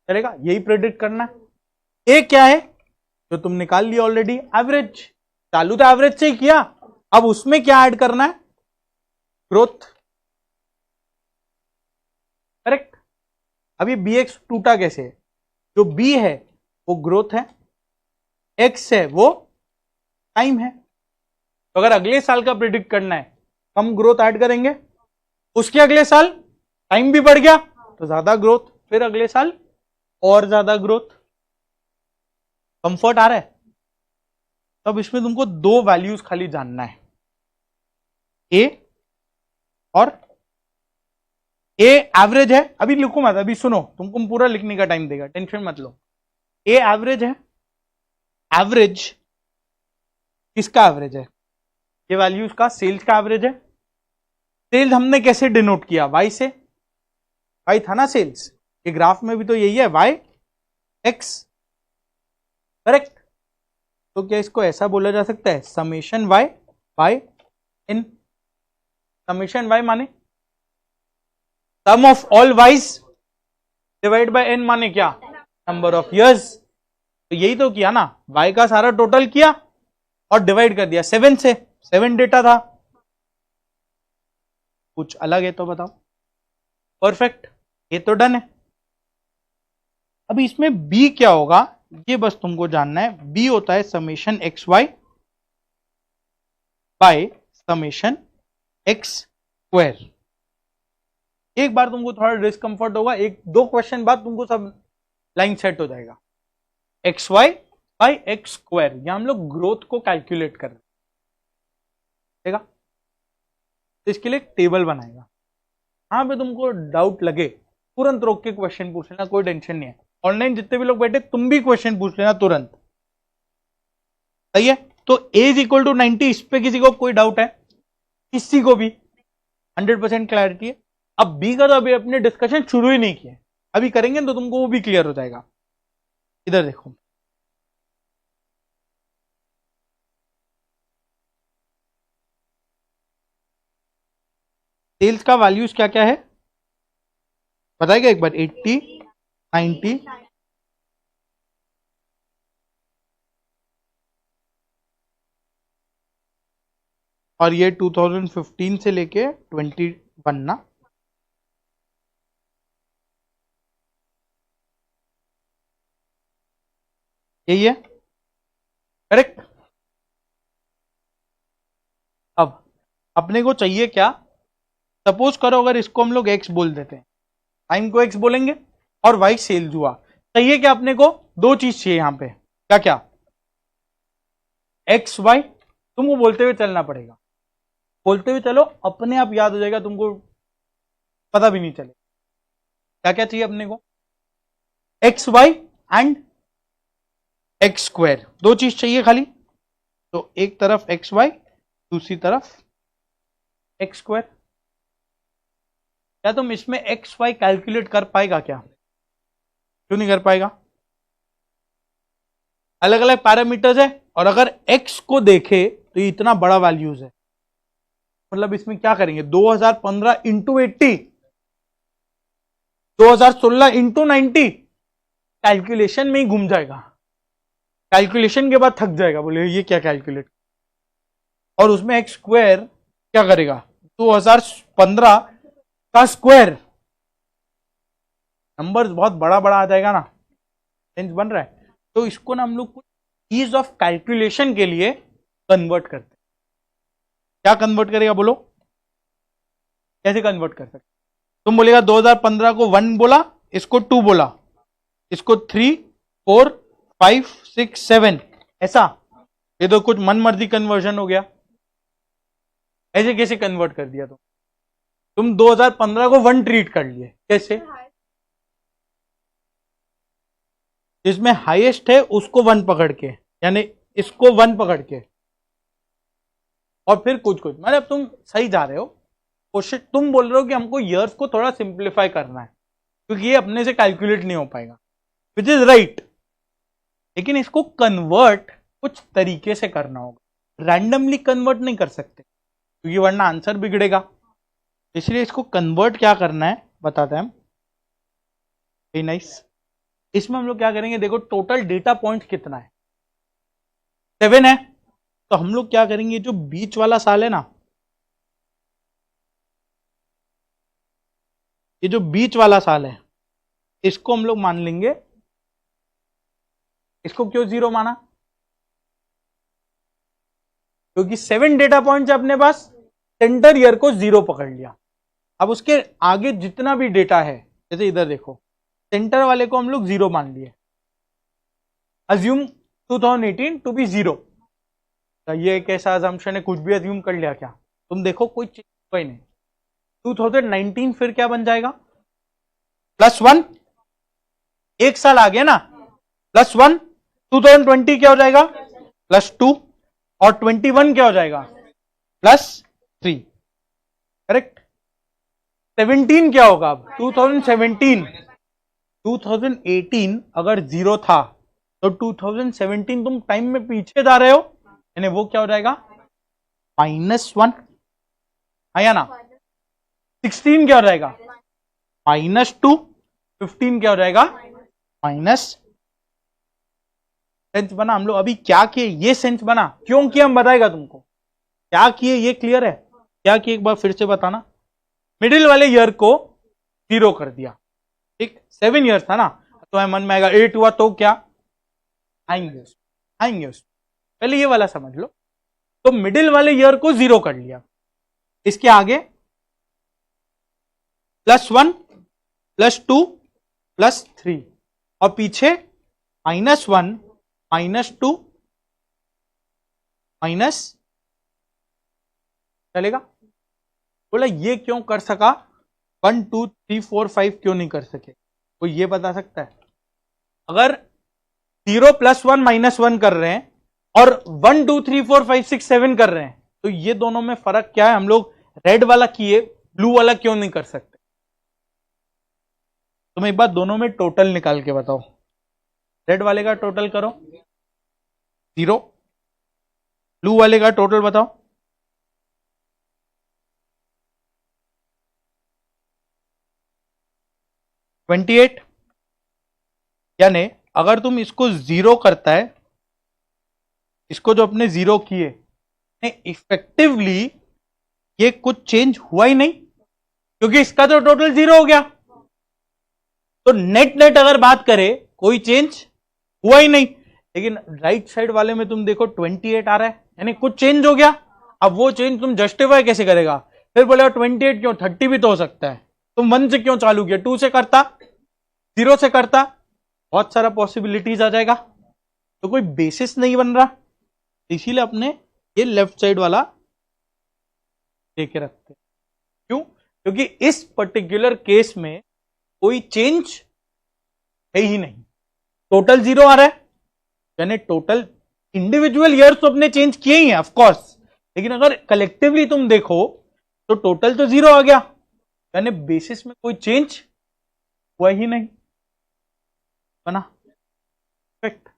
चलेगा, यही प्रेडिक्ट करना है। ए क्या है, जो तुम निकाल लिया ऑलरेडी, एवरेज, चालू तो एवरेज से ही किया, अब उसमें क्या ऐड करना है, ग्रोथ, करेक्ट। अब ये बी एक्स टूटा कैसे, जो बी है वो ग्रोथ है, एक्स है वो टाइम है। तो अगर अगले साल का प्रिडिक्ट करना है, कम ग्रोथ ऐड करेंगे, उसके अगले साल टाइम भी बढ़ गया तो ज्यादा ग्रोथ, फिर अगले साल और ज्यादा ग्रोथ, कंफर्ट आ रहा है। तब इसमें तुमको 2 वैल्यूज खाली जानना है, ए और ए एवरेज है, अभी लिखो मत, अभी सुनो, तुमको पूरा लिखने का टाइम देगा, टेंशन मत लो। ए एवरेज है, एवरेज किसका एवरेज है, ये वैल्यूज का, सेल्स का एवरेज है। सेल्स हमने कैसे डिनोट किया, वाई से, वाई था ना सेल्स, ये ग्राफ में भी तो यही है, वाई एक्स, करेक्ट। तो क्या इसको ऐसा बोला जा सकता है, summation Y by n, summation Y माने sum of all Y's divide by N, माने क्या, नंबर ऑफ इयर्स। तो यही तो किया ना, वाई का सारा टोटल किया और डिवाइड कर दिया 7 से, 7 डेटा था, कुछ अलग है तो बताओ, परफेक्ट, ये तो डन है। अभी इसमें बी क्या होगा, ये बस तुमको जानना है। बी होता है summation x y by summation x square, एक बार तुमको थोड़ा डिस्कंफर्ट होगा, एक दो क्वेश्चन बाद तुमको सब लाइन सेट हो जाएगा। X y by x square, यहां हम लोग ग्रोथ को कैलकुलेट कर रहे हैं, तो इसके लिए एक टेबल बनाएगा। यहां पे तुमको डाउट लगे तुरंत रोक के क्वेश्चन पूछ लेना, कोई टेंशन नहीं है। ऑनलाइन जितने भी लोग बैठे तुम भी क्वेश्चन पूछ लेना तुरंत, सही है। तो a इज इक्वल टू 90, इस पे किसी को कोई डाउट है? किसी को भी 100% क्लैरिटी है। अब b का तो अभी अपने डिस्कशन शुरू ही नहीं किया, अभी करेंगे तो तुमको वो भी क्लियर हो जाएगा। इधर देखो, सेल्स का वैल्यूज क्या क्या है बताएगा एक बार? 80, 90, और ये 2015 से लेके 21 ना, यही है, करेक्ट। अब अपने को चाहिए क्या? सपोज करो अगर इसको हम लोग एक्स बोल देते हैं, टाइम को एक्स बोलेंगे और वाई सेल्स हुआ, चाहिए क्या अपने को? दो चीज चाहिए यहां पे, क्या क्या? एक्स वाई, तुमको बोलते हुए चलना पड़ेगा, बोलते हुए चलो, अपने आप याद हो जाएगा, तुमको पता भी नहीं चले। क्या क्या चाहिए अपने को? X y and x square, दो चीज चाहिए खाली। तो एक तरफ एक्स वाई, दूसरी तरफ एक्स स्क्वायर। क्या तुम इसमें एक्स वाई कैलकुलेट कर पाएगा क्या? क्यों नहीं कर पाएगा? अलग अलग पैरामीटर्स है, और अगर एक्स को देखे तो ये इतना बड़ा वैल्यूज है, मतलब इसमें क्या करेंगे? 2015 इंटू 80, 2016 इंटू 90, कैलकुलेशन में ही घूम जाएगा, कैलकुलेशन के बाद थक जाएगा, बोले ये क्या कैलकुलेट। और उसमें एक्स स्क्वायर क्या करेगा? 2015 का स्क्वायर, नंबर बहुत बड़ा बड़ा आ जाएगा ना, सेंस बन रहा है। तो इसको ना हम लोग ईज ऑफ कैलकुलेशन के लिए कन्वर्ट करते हैं। क्या कन्वर्ट करेगा बोलो? कैसे कन्वर्ट कर सकते? तुम बोलेगा 2015 को 1 बोला, इसको 2 बोला, इसको 3, 4, 5, 6, 7, ऐसा। ये तो कुछ मन मर्जी कन्वर्जन हो गया। ऐसे कैसे कन्वर्ट कर दिया? तुम 2015 को 1 ट्रीट कर लिए, कैसे? जिसमें हाईएस्ट है उसको 1 पकड़ के, यानी इसको 1 पकड़ के, और फिर कुछ कुछ, मतलब तुम सही जा रहे हो। कोशिश तुम बोल रहे हो कि हमको ईयर्स को थोड़ा सिंप्लीफाई करना है, क्योंकि ये अपने से कैलकुलेट नहीं हो पाएगा, विच इज राइट। लेकिन इसको कन्वर्ट कुछ तरीके से करना होगा, रैंडमली कन्वर्ट नहीं कर सकते, क्योंकि वरना आंसर बिगड़ेगा। इसलिए इसको कन्वर्ट क्या करना है बताते हैं हम। Very nice. इसमें हम लोग क्या करेंगे? देखो टोटल डेटा पॉइंट कितना है? 7 है। तो हम लोग क्या करेंगे? जो बीच वाला साल है ना, ये जो बीच वाला साल है, इसको हम लोग मान लेंगे। इसको क्यों 0 माना? क्योंकि 7 डेटा पॉइंट है अपने पास, सेंटर ईयर को 0 पकड़ लिया। अब उसके आगे जितना भी डेटा है, जैसे इधर देखो, सेंटर वाले को हम लोग 0 मान लिए। Assume 2018 to be 0। ये कैसा अजम्पशन है? कुछ भी अज्यूम कर लिया क्या? तुम देखो कोई चीज कोई नहीं। 2019 फिर क्या बन जाएगा? +1, एक साल आ गया ना, +1। 2020 क्या हो जाएगा? +2, और 21 क्या हो जाएगा? +3, करेक्ट। 17 क्या होगा? अब 2017, 2018 अगर 0 था तो 2017 तुम टाइम में पीछे जा रहे हो, यानी वो क्या हो जाएगा? -1, आया ना। 16 क्या हो जाएगा? -2, 15 क्या हो जाएगा? माइनस। सेंस बना? हम लोग अभी क्या किए? ये सेंस बना क्यों किया हम बताएगा तुमको। क्या किए ये क्लियर है? क्या किए एक बार फिर से बताना। मिडिल वाले ईयर को 0 कर दिया, ठीक। 7 ईयर था ना, तो मन में आएगा 8 हुआ तो क्या आएंगे पहले ये वाला समझ लो। तो मिडिल वाले ईयर को 0 कर लिया, इसके आगे +1 +2 +3 और पीछे -1 -2 माइनस, चलेगा? बोला ये क्यों कर सका, 1 2 3 4 5 क्यों नहीं कर सके? कोई ये बता सकता है? अगर 0 +1 -1 कर रहे हैं और 1 2 3 4 5 6 7 कर रहे हैं, तो ये दोनों में फर्क क्या है? हम लोग रेड वाला किए, ब्लू वाला क्यों नहीं कर सकते? तुम एक बार दोनों में टोटल निकाल के बताओ। रेड वाले का टोटल करो 0, ब्लू वाले का टोटल बताओ 28। यानी अगर तुम इसको 0 करता है, इसको जो अपने 0 किए, इफेक्टिवली ये कुछ चेंज हुआ ही नहीं, क्योंकि इसका तो टोटल 0 हो गया। तो नेट नेट अगर बात करें, कोई चेंज हुआ ही नहीं। लेकिन राइट साइड वाले में तुम देखो 28 आ रहा है, यानी कुछ चेंज हो गया। अब वो चेंज तुम जस्टिफाई कैसे करेगा? फिर बोलेगा 28 क्यों, 30 भी तो हो सकता है। तुम 1 से क्यों चालू किया, 2 से करता, 0 से करता, बहुत सारा पॉसिबिलिटीज आ जाएगा। तो कोई बेसिस नहीं बन रहा, इसीलिए अपने ये लेफ्ट साइड वाला लेके रखते। क्यों? क्योंकि इस पर्टिकुलर केस में कोई चेंज है ही नहीं, टोटल 0 आ रहा है, यानी टोटल इंडिविजुअल ईयर्स तो अपने चेंज किए ही हैं ऑफ कोर्स, लेकिन अगर कलेक्टिवली तुम देखो तो टोटल तो 0 आ गया, यानी बेसिस में कोई चेंज हुआ ही नहीं बना। परफेक्ट।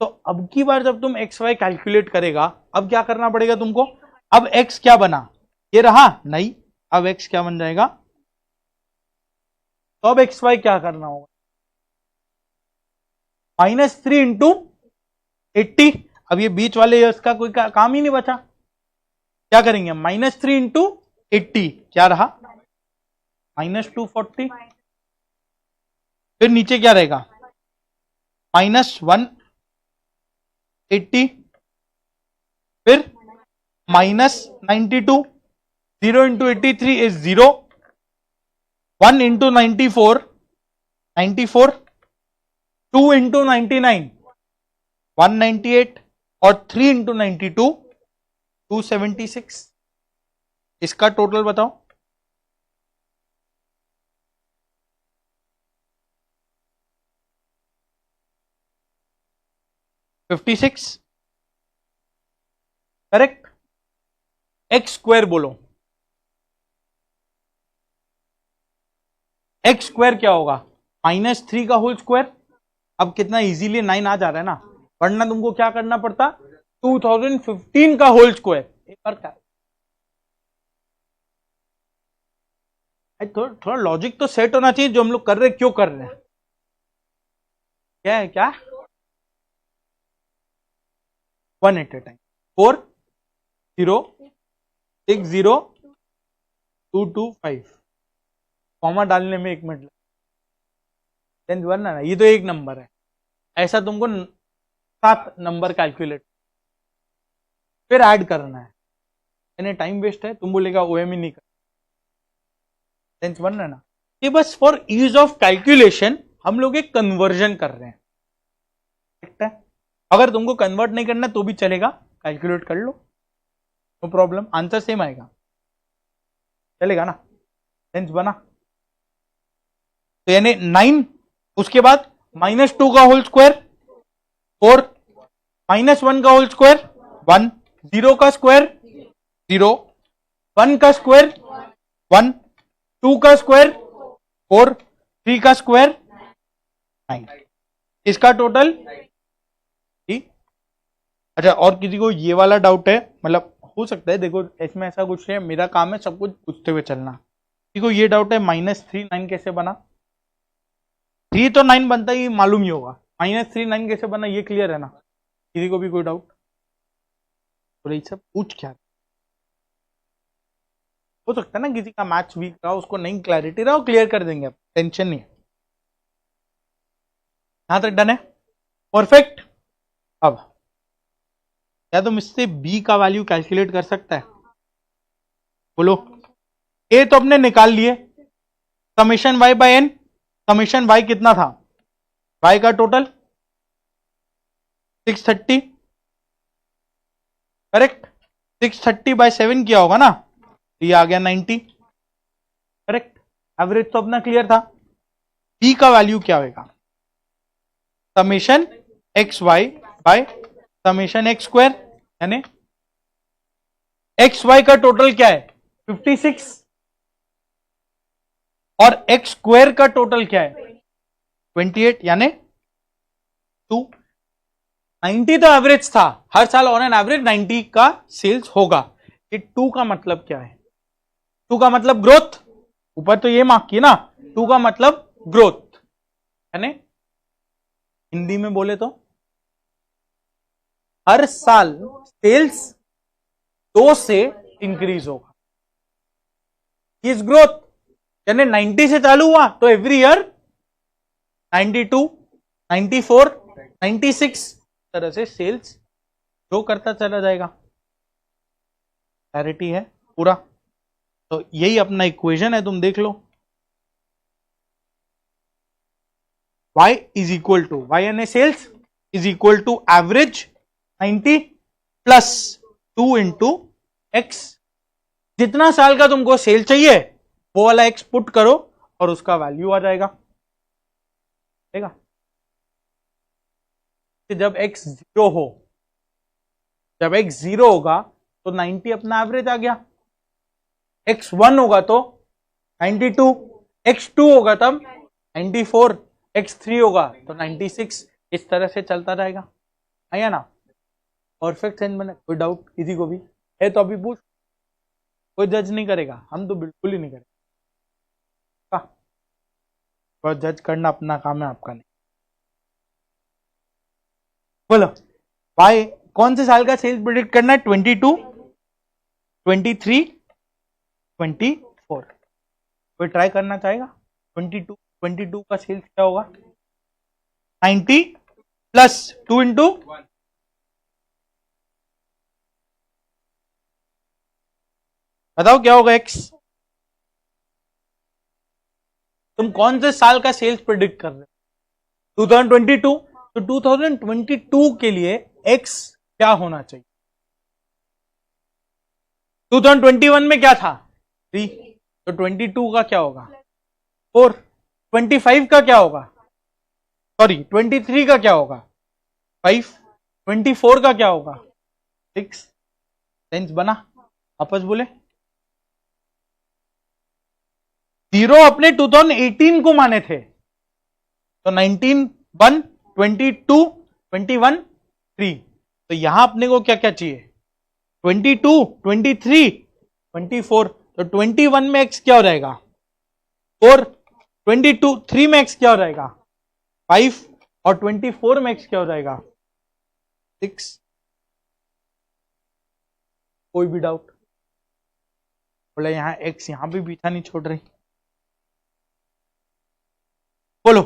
तो अब की बार जब तुम एक्स वाई कैलकुलेट करेगा, अब क्या करना पड़ेगा तुमको? अब एक्स क्या बना, ये रहा नहीं, अब एक्स क्या बन जाएगा? तो अब एक्स वाई क्या करना होगा? -3 इंटू 80। अब ये बीच वाले ईयर्स का कोई काम ही नहीं बचा, क्या करेंगे? -3 इंटू 80 क्या रहा? -240। फिर नीचे क्या रहेगा? -180, फिर -92। 0 इंटू 83 इज 0, 1 इंटू 94 94, 2 इंटू 99 198 और 3 इंटू 92 276। इसका टोटल बताओ। $56 करेक्ट। एक्स स्क्वायर बोलो, एक्स स्क्वायर क्या होगा? -3 का होल स्क्वायर। अब कितना इजीली 9 आ जा रहा है ना, वरना तुमको क्या करना पड़ता? 2015 का होल स्क्वायर। एक बार क्या, थोड़ा लॉजिक तो सेट होना चाहिए, जो हम लोग कर रहे हैं क्यों कर रहे हैं, क्या है क्या? 1 एट ए टाइम, 4 0 6 0 2 2 5, कॉमा डालने में 1 मिनट लगता है ना, ये तो एक नंबर है। ऐसा तुमको 7 नंबर कैलकुलेट फिर ऐड करना है, यानी टाइम वेस्ट है। तुम बोलेगा ओएम ही नहीं कर, सेंस बन रहा है ना? ये बस फॉर ईज ऑफ कैलकुलेशन हम लोग एक कन्वर्जन कर रहे हैं, ठीक है? अगर तुमको कन्वर्ट नहीं करना तो भी चलेगा, कैलकुलेट कर लो, नो प्रॉब्लम, आंसर सेम आएगा, चलेगा ना? सेंस बना? तो यानी 9, उसके बाद -2 का होल स्क्वायर 4, -1 का होल स्क्वायर 1, 0 का स्क्वायर 0, 1 का स्क्वायर 1, 2 का स्क्वायर 4, 3 का स्क्वायर 9, इसका टोटल। ठीक। अच्छा, और किसी को ये वाला डाउट है? मतलब हो सकता है, देखो इसमें ऐसा कुछ है, मेरा काम है सब कुछ पूछते हुए चलना। किसी को ये डाउट है -3 9 कैसे बना? 3 तो 9 बनता ही मालूम ही होगा, -3 9 कैसे बना ये क्लियर है ना? किसी को भी कोई डाउट? बोले सब पूछ क्या, हो सकता है ना किसी का मैथ्स वीक रहा, उसको नहीं क्लैरिटी रहा, क्लियर कर देंगे, टेंशन नहीं है। यहां तक डन है, परफेक्ट। अब क्या तुम इससे बी का वैल्यू कैलकुलेट कर सकता है? बोलो। ए तो अपने निकाल लिए, summation y by n, summation y कितना था, y का टोटल 630, करेक्ट, 630 बाय 7 किया होगा ना, ये आ गया 90, करेक्ट। एवरेज तो अपना क्लियर था। p का वैल्यू क्या होगा, summation x y by summation x square, यानी एक्स वाई का टोटल क्या है 56 और एक्स स्क्वायर का टोटल क्या है 28, यानी 2। 90 तो एवरेज था, हर साल ऑन एन एवरेज 90 का सेल्स होगा। ये 2 का मतलब क्या है, 2 का मतलब ग्रोथ, ऊपर तो ये मार्क की ना, 2 का मतलब ग्रोथ, यानी हिंदी में बोले तो हर साल सेल्स 2 से इंक्रीज होगा, इस ग्रोथ, यानी 90 से चालू हुआ तो एवरी ईयर 92, 94, 96 तरह से सेल्स ग्रो करता चला जाएगा। क्लैरिटी है पूरा, तो यही अपना इक्वेशन है, तुम देख लो। y is equal to y यानी sales is equal to average 90 plus 2 into x. जितना साल का तुमको सेल चाहिए वो वाला एक्स पुट करो और उसका वैल्यू आ जाएगा, ठीक है। जब x 0 हो, जब x 0 होगा तो 90 अपना एवरेज आ गया, x 1 होगा तो 92, x 2 होगा तब 94, x 3 होगा तो 96, इस तरह से चलता रहेगा, आया ना। परफेक्ट सेंस में कोई डाउट किसी को भी है तो अभी पूछ, कोई जज नहीं करेगा, हम तो बिल्कुल ही नहीं करेंगे, पर जज करना अपना काम है, आपका नहीं। बोलो भाई कौन से साल का सेल्स प्रेडिक्ट करना है, 22, 23, 24, कोई ट्राई करना चाहेगा, 22 का सेल्स क्या होगा, 90 प्लस 2 इंटू, बताओ क्या होगा x, तुम कौन से साल का सेल्स प्रेडिक्ट कर रहे हो, 2022, तो 2022 के लिए x क्या होना चाहिए, 2021 में क्या था 3, तो 22 का क्या होगा 4, 25 का क्या होगा, सॉरी 23 का क्या होगा 5, 24 का क्या होगा 6, सेंस बना, आपस बोले। 0 अपने 2018 को माने थे, तो 19 1, 22, 21 3, तो यहां अपने को क्या क्या चाहिए 22, 23, 24, तो 21 में x क्या हो जाएगा 4, 22, 3 में x क्या हो जाएगा 5 और 24 में x क्या हो जाएगा 6। कोई भी डाउट, बोला यहां x यहां भी पीछा नहीं छोड़ रही, बोलो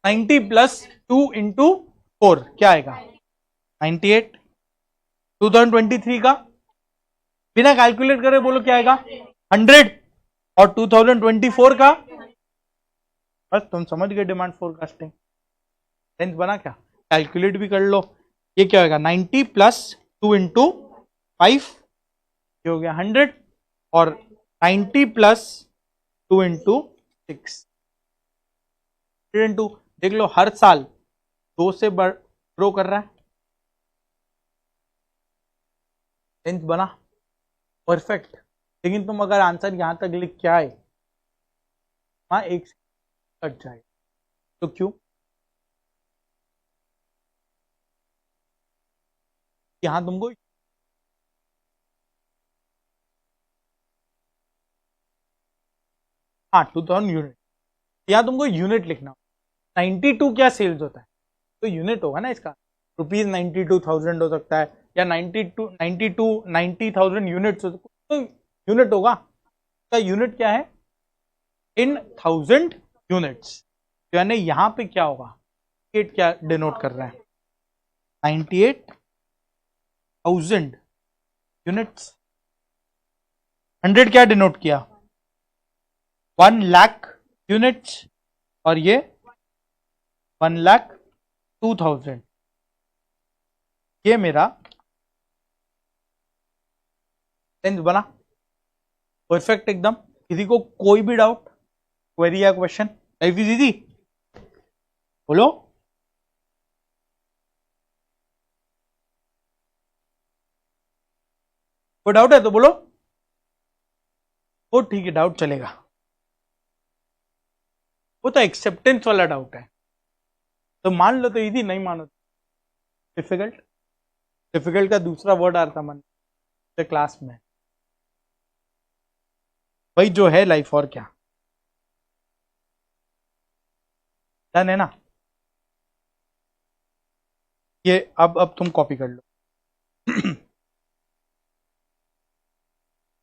90 प्लस 2 इंटू 4 क्या आएगा 98, 2023 का बिना कैलकुलेट करे बोलो क्या आएगा 100, और 2024 का, बस तुम समझ गए डिमांड फोरकास्टिंग, सेंस बना क्या, कैलकुलेट भी कर लो, ये क्या होगा 90 प्लस 2 इंटू 5, ये हो गया 100, और 90 प्लस 2 इंटू 6, देख लो हर साल 2 से ग्रो कर रहा है, सेंस बना परफेक्ट। लेकिन तुम अगर आंसर यहां तक लिख के आए, वहां एक कट जाए, तो क्यों, यहां तुमको हाँ 2000 यूनिट, यहां तुमको यूनिट लिखना, 92 क्या सेल्स होता है, तो यूनिट होगा ना इसका, ₹92,000 हो सकता है, या 90,000 यूनिट्स हो, तो यूनिट होगा, का यूनिट क्या है इन 1000 यूनिट्स, यानी यहां पे क्या होगा 8 क्या डिनोट कर रहा है 98,000 यूनिट्स, 100 क्या डिनोट किया 1 लाख यूनिट्स और ये 1,02,000, ये मेरा सेंस बना परफेक्ट एकदम। किसी को कोई भी डाउट, क्वेरी या क्वेश्चन? लाइफ इज इजी, बोलो। कोई डाउट है तो बोलो। वो ठीक है, डाउट चलेगा, वो तो एक्सेप्टेंस वाला डाउट है, तो मान लो तो इजी, नहीं मानो डिफिकल्ट। डिफिकल्ट का दूसरा वर्ड आता मन क्लास में, वही जो है लाइफ, और क्या। डन है ना? ये अब तुम कॉपी कर लो।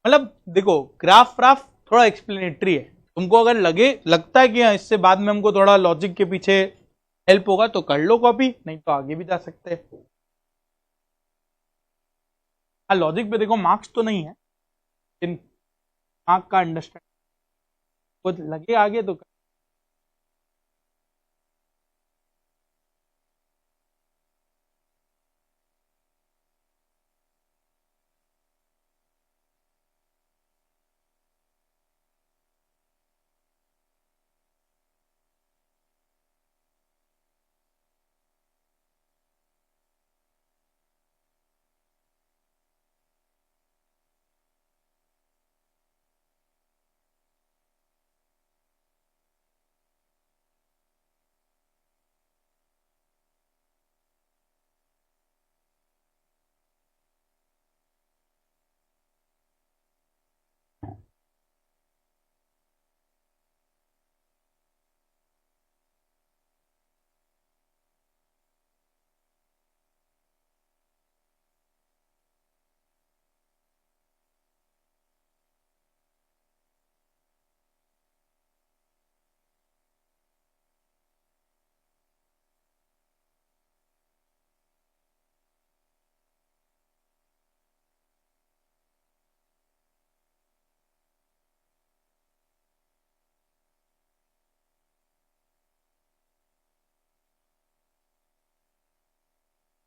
मतलब देखो, ग्राफ व्राफ थोड़ा एक्सप्लेनेटरी है, तुमको अगर लगता है कि हाँ, इससे बाद में हमको थोड़ा लॉजिक के पीछे हेल्प होगा तो कर लो कॉपी, नहीं तो आगे भी जा सकते हैं। हाँ, लॉजिक पे देखो मार्क्स तो नहीं है, लेकिन मार्क का अंडरस्टैंड कुछ लगे आगे तो कर।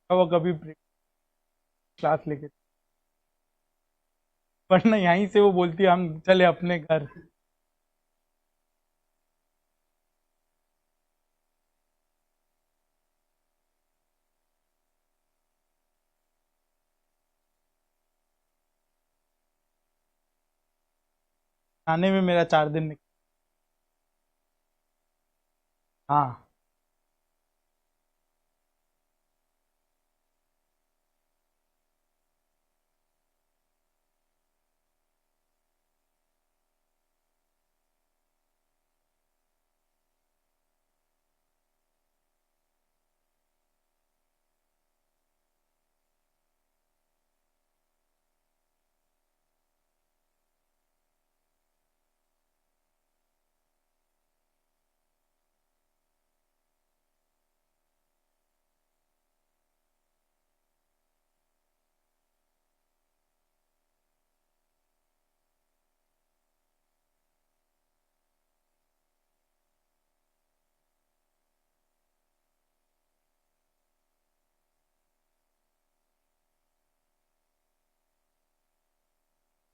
वो कभी क्लास लेके, वरना यहीं से वो बोलती है हम चले अपने घर। आने में मेरा 4 दिन निकल। हाँ,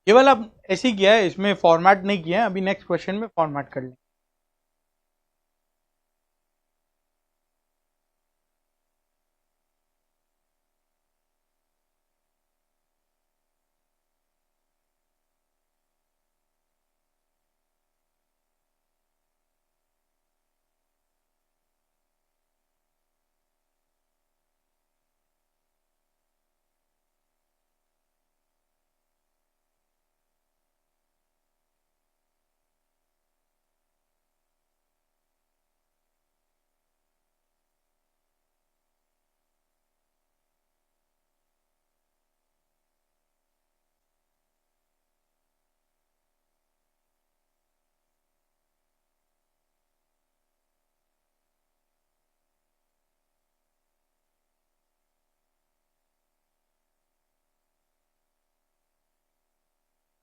ये वाला ऐसे ही किया है, इसमें फॉर्मेट नहीं किया है, अभी नेक्स्ट क्वेश्चन में फॉर्मेट कर लेंगे।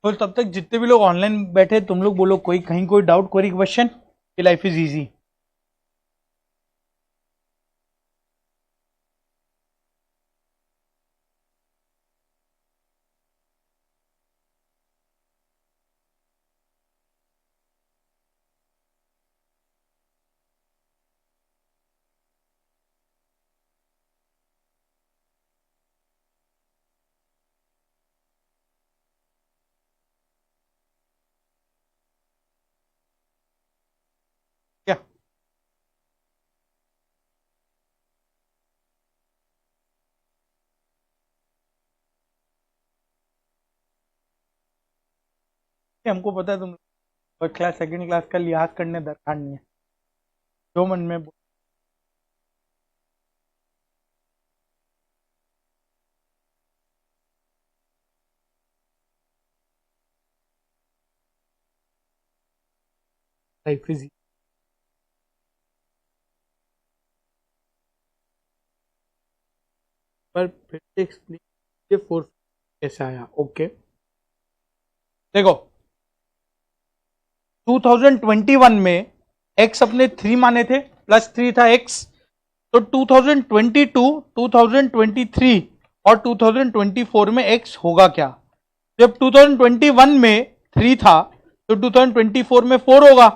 और तब तक जितने भी लोग ऑनलाइन बैठे, तुम लोग बोलो कोई कहीं कोई डाउट, कोई क्वेश्चन। Life is easy. क्या हमको पता है तुम फर्स्ट क्लास सेकंड क्लास का लिहाज करने दरकार नहीं है, जो मन में लाइफ इज। पर फिर से एक्सप्लेन फोर कैसे आया। ओके देखो 2021 में x अपने 3 माने थे, +3 था x, तो 2022, 2023 और 2024 में x होगा क्या? जब 2021 में 3 था तो 2024 में 4 होगा,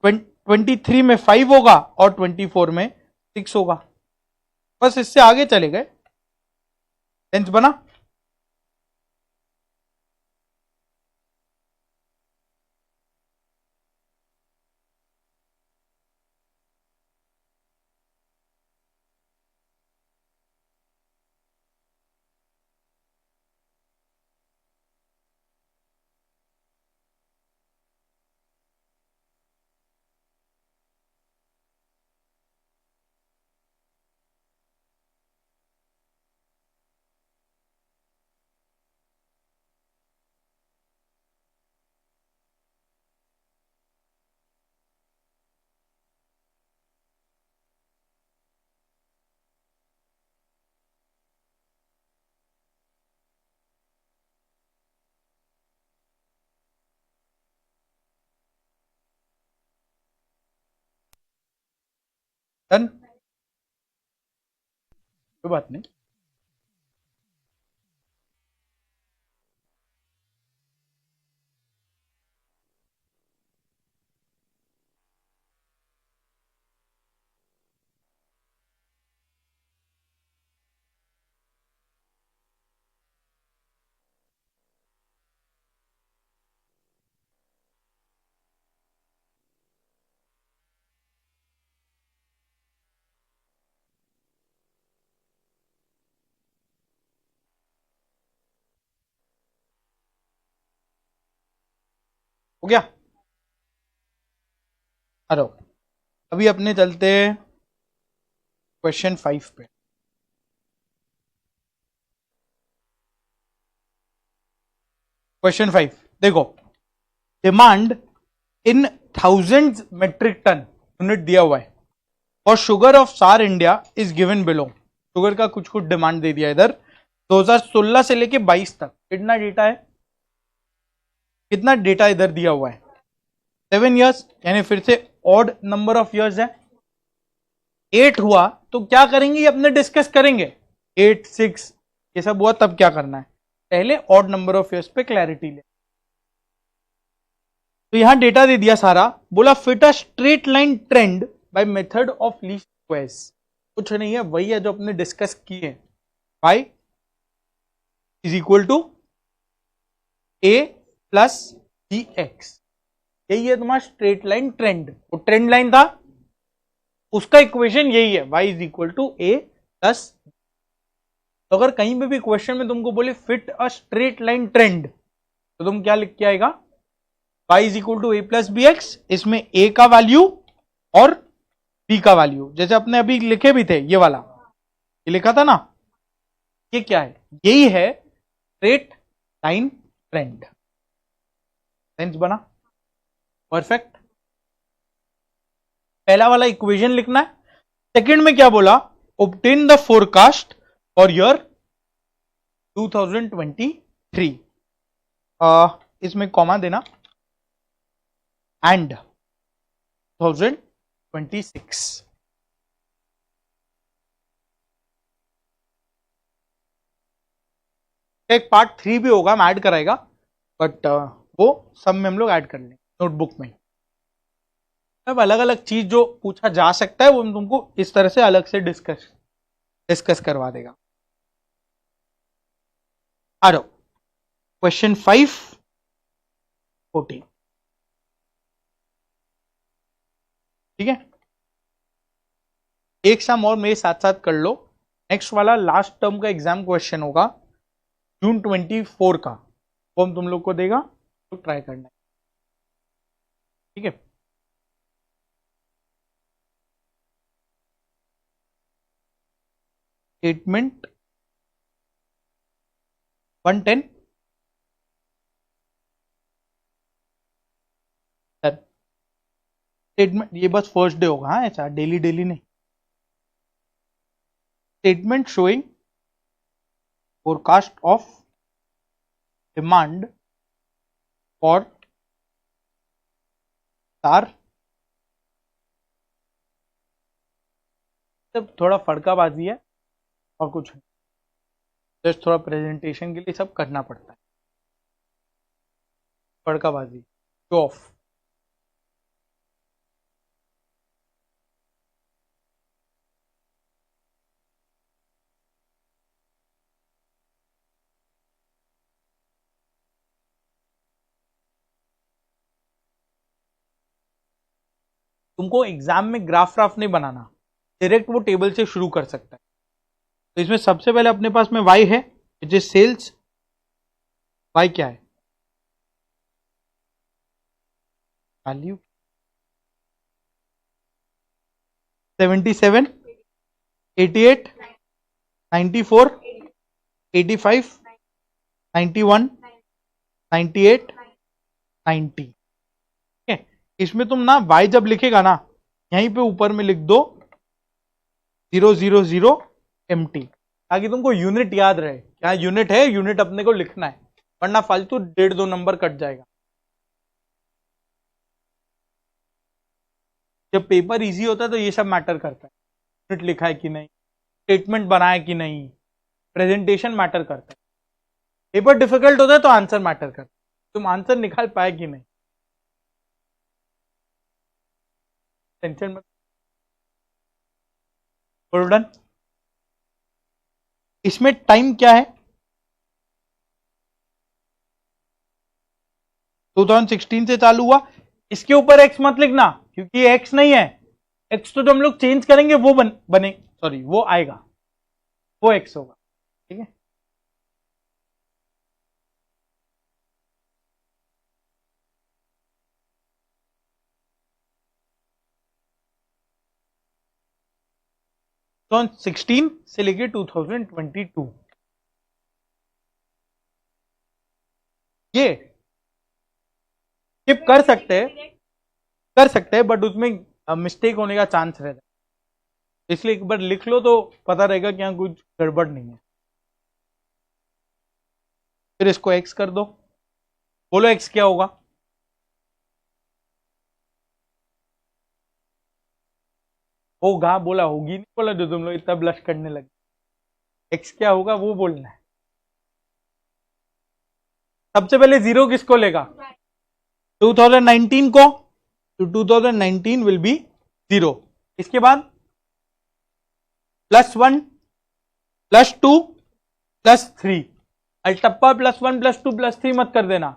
23 में 5 होगा और 24 में 6 होगा। बस इससे आगे चले गए, सेंस बना? डन, कोई बात नहीं। हो गया? अरे अभी अपने चलते क्वेश्चन 5 पे। क्वेश्चन 5 देखो, demand in 1000 metric ton unit दिया हुआ है और शुगर ऑफ सार India is given below. Sugar का कुछ कुछ डिमांड दे दिया इधर 2016 से लेके 22 तक। कितना डेटा है, कितना डेटा इधर दिया हुआ है? 7 इयर्स, यानी फिर से ऑड नंबर ऑफ इयर्स है। 8 हुआ तो क्या करेंगे, ये अपने डिस्कस करेंगे। 8, 6 ये सब हुआ तब क्या करना है, पहले ऑड नंबर ऑफ इयर्स पे क्लैरिटी ले। तो यहां डेटा दे दिया सारा, बोला fit a straight line trend by method of least squares. कुछ नहीं है, वही है जो अपने डिस्कस किए। y is equal to a plus g x, यही है तुम्हारा स्ट्रेट लाइन ट्रेंड। वो ट्रेंड लाइन था, उसका इक्वेशन यही है, y is equal to a plus. तो अगर कहीं पे भी क्वेश्चन में तुमको बोले fit a straight line trend, तो तुम क्या लिख के आएगा, y is equal to a plus b x, इसमें a का वैल्यू और b का वैल्यू, जैसे अपने अभी लिखे भी थे, ये वाला ये लिखा था ना, ये क्या है, यही है स्ट्रेट लाइन ट्रेंड। सेंस बना? परफेक्ट। पहला वाला इक्वेशन लिखना है। सेकंड में क्या बोला, obtain the forecast for year 2023। इसमें कॉमा देना, एंड 2026। एक पार्ट 3 भी होगा, हम ऐड कराएगा, बट वो सब में हम लोग ऐड कर लेंगे नोटबुक में। अब अलग अलग चीज जो पूछा जा सकता है वो हम तुमको इस तरह से अलग से डिस्कस करवा देगा। आ जाओ क्वेश्चन 5-14, ठीक है। एक सम और मेरे साथ साथ कर लो। नेक्स्ट वाला लास्ट टर्म का एग्जाम क्वेश्चन होगा जून 24 का, वो हम तुम लोग को देगा, तो ट्राई करना है, ठीक है। स्टेटमेंट 110 स्टेटमेंट, ये बस फर्स्ट डे होगा, हाँ ऐसा डेली डेली नहीं। Statement showing forecast of demand for तार, सब थोड़ा फड़काबाजी है और कुछ नहीं, जस्ट थोड़ा प्रेजेंटेशन के लिए सब करना पड़ता है, फड़काबाजी, शो ऑफ। तुमको एग्जाम में ग्राफ व्राफ नहीं बनाना, डायरेक्ट वो टेबल से शुरू कर सकता है। तो इसमें सबसे पहले अपने पास में वाई है, विच इज सेल्स। वाई क्या है? वैल्यू 77, 88, 94, 85, 91, 98, 90, ठीक है। इसमें तुम ना वाई जब लिखेगा ना, यहीं पे ऊपर में लिख दो 000 MT, ताकि तुमको यूनिट याद रहे। क्या यूनिट है, यूनिट अपने को लिखना है, वरना फालतू 1.5-2 नंबर कट जाएगा। जब पेपर इजी होता है तो ये सब मैटर करता है, यूनिट लिखा है कि नहीं, स्टेटमेंट बनाया कि नहीं, प्रेजेंटेशन मैटर करता है। पेपर डिफिकल्ट होता है तो आंसर मैटर करता है, तुम आंसर निकाल पाए कि नहीं, टेंशन मत। डन। इसमें टाइम क्या है? 2016 से चालू हुआ। इसके ऊपर एक्स मत लिखना, क्योंकि ये एक्स नहीं है। एक्स तो जो हम लोग चेंज करेंगे वो बने सॉरी वो आएगा, वो एक्स होगा, ठीक है। तो 16 से लेके 2022 ये स्किप कर सकते हैं, बट उसमें मिस्टेक होने का चांस रहता है, इसलिए एक बार लिख लो तो पता रहेगा कि यहां कुछ गड़बड़ नहीं है। फिर इसको एक्स कर दो, बोलो एक्स क्या होगा? होगा बोला, होगी नहीं बोला, जो तुम लोग इतना ब्लश करने लगे। एक्स क्या होगा वो बोलना है। सबसे पहले जीरो किसको लेगा? 2019 को, तो 2019 विल बी 0। इसके बाद +1, +2, +3, अल्टप्पा +1, +2, +3 मत कर देना।